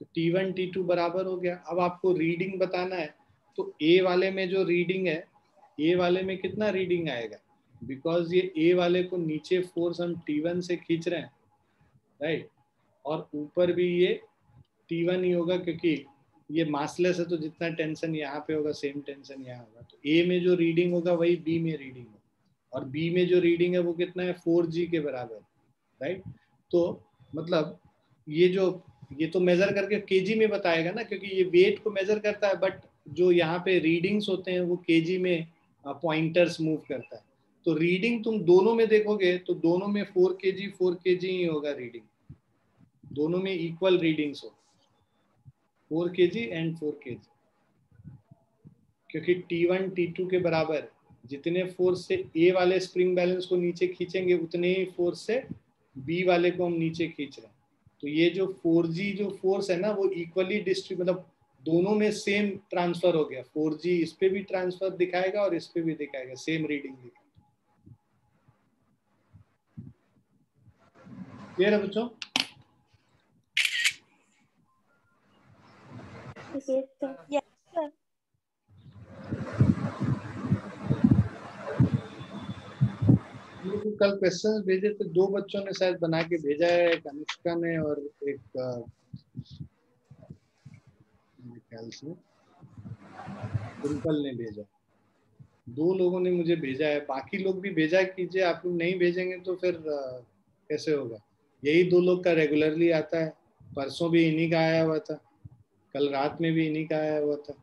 तो T1 T2 बराबर हो गया। अब आपको रीडिंग बताना है, तो A वाले में जो रीडिंग है, A वाले में कितना रीडिंग आएगा, बिकॉज ये A वाले को नीचे फोर्स हम T1 से खींच रहे हैं, राइट, और ऊपर भी ये T1 ही होगा क्योंकि ये मासलेस है, तो जितना टेंशन यहाँ पे होगा सेम टेंशन यहाँ होगा। तो A में जो रीडिंग होगा वही B में रीडिंग होगा, और B में जो रीडिंग है वो कितना है 4G के बराबर, राइट। तो मतलब ये तो मेजर करके केजी में बताएगा ना, क्योंकि ये वेट को मेजर करता है, बट जो यहाँ पे रीडिंग्स होते हैं वो केजी में पॉइंटर्स मूव करता है। तो रीडिंग तुम दोनों में देखोगे तो दोनों में 4 kg ही होगा रीडिंग, दोनों में इक्वल रीडिंग्स हो 4 kg एंड 4 kg, क्योंकि T1 T2 के बराबर, जितने फोर्स से A वाले स्प्रिंग बैलेंस को नीचे खींचेंगे उतने ही फोर्स से B वाले को हम नीचे खींच रहे हैं। तो ये जो 4G जो फोर्स है ना वो इक्वली डिस्ट्रीब्यूट, मतलब दोनों में सेम ट्रांसफर हो गया, 4G इस पे भी ट्रांसफर दिखाएगा और इस पे भी दिखाएगा, सेम रीडिंग दिखाएगा। क्लियर है बच्चों? Yes, sir. Yes, sir. कल क्वेश्चंस भेजे थे, 2 बच्चों ने शायद बना के भेजा है, एक अनुष्का ने और एक ख्याल से डिम्पल ने भेजा, 2 लोगों ने मुझे भेजा है, बाकी लोग भी भेजा कीजिए, आप लोग नहीं भेजेंगे तो फिर कैसे होगा। यही 2 लोग का रेगुलरली आता है, परसों भी इन्हीं का आया हुआ था, कल रात में भी इन्हीं का आया हुआ था।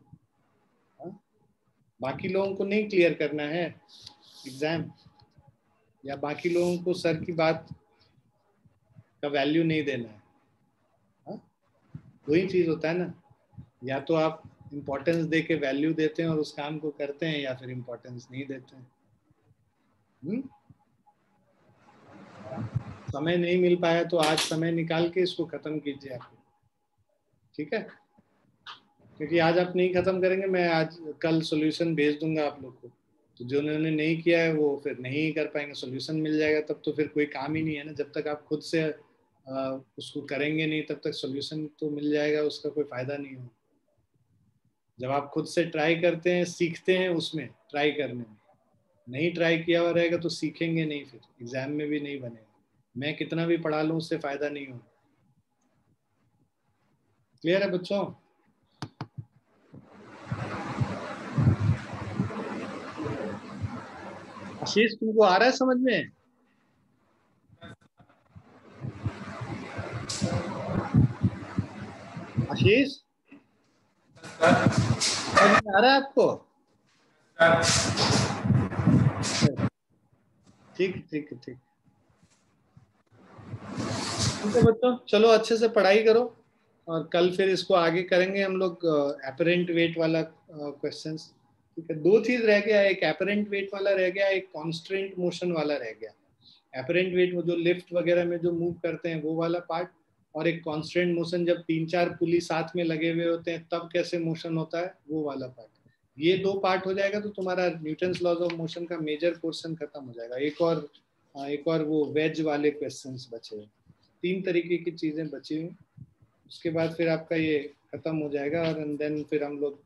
बाकी लोगों को नहीं क्लियर करना है एग्जाम, या बाकी लोगों को सर की बात का वैल्यू नहीं देना है। हाँ? वही चीज होता है ना, या तो आप इम्पोर्टेंस दे के वैल्यू देते हैं और उस काम को करते हैं, या फिर इम्पोर्टेंस नहीं देते हैं। समय नहीं मिल पाया तो आज समय निकाल के इसको खत्म कीजिए आप, ठीक है? क्योंकि आज आप नहीं खत्म करेंगे, मैं आज कल सॉल्यूशन भेज दूंगा आप लोग को, तो जो उन्होंने नहीं किया है वो फिर नहीं कर पाएंगे। सॉल्यूशन मिल जाएगा तब तो फिर कोई काम ही नहीं है ना। जब तक आप खुद से उसको करेंगे नहीं तब तक सॉल्यूशन तो मिल जाएगा, उसका कोई फायदा नहीं हो। जब आप खुद से ट्राई करते हैं, सीखते हैं, उसमें ट्राई करने में, नहीं ट्राई किया हुआ रहेगा तो सीखेंगे नहीं, फिर एग्जाम में भी नहीं बनेगा। मैं कितना भी पढ़ा लूं उससे फायदा नहीं होगा। क्लियर है बच्चों? आशीष तुमको आ रहा है समझ में? आशीष समझ में आ रहा है आपको? ठीक ठीक ठीक ठीक है बच्चों, चलो अच्छे से पढ़ाई करो और कल फिर इसको आगे करेंगे हम लोग। एपरेंट वेट वाला क्वेश्चंस, ठीक है? दो चीज रह गया, एक एपरेंट वेट वाला रह गया, एक कांस्टेंट मोशन वाला रह गया। एपरेंट वेट वो जो लिफ्ट वगैरह में जो मूव करते हैं वो वाला पार्ट, और एक कांस्टेंट मोशन जब 3-4 पुली साथ में लगे हुए होते हैं तब कैसे मोशन होता है वो वाला पार्ट। ये दो पार्ट हो जाएगा तो तुम्हारा न्यूटन्स लॉज ऑफ मोशन का मेजर पोर्शन खत्म हो जाएगा। एक और वो वेज वाले क्वेश्चंस बचे हैं। 3 तरीके की चीजें बची हुई, उसके बाद फिर आपका ये खत्म हो जाएगा और देन फिर हम लोग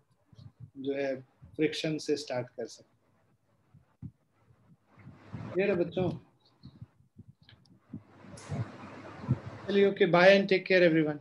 जो है फ्रिक्शन से स्टार्ट कर सकते हैं। क्लियर है बच्चों? चलिए, okay, bye and take care everyone.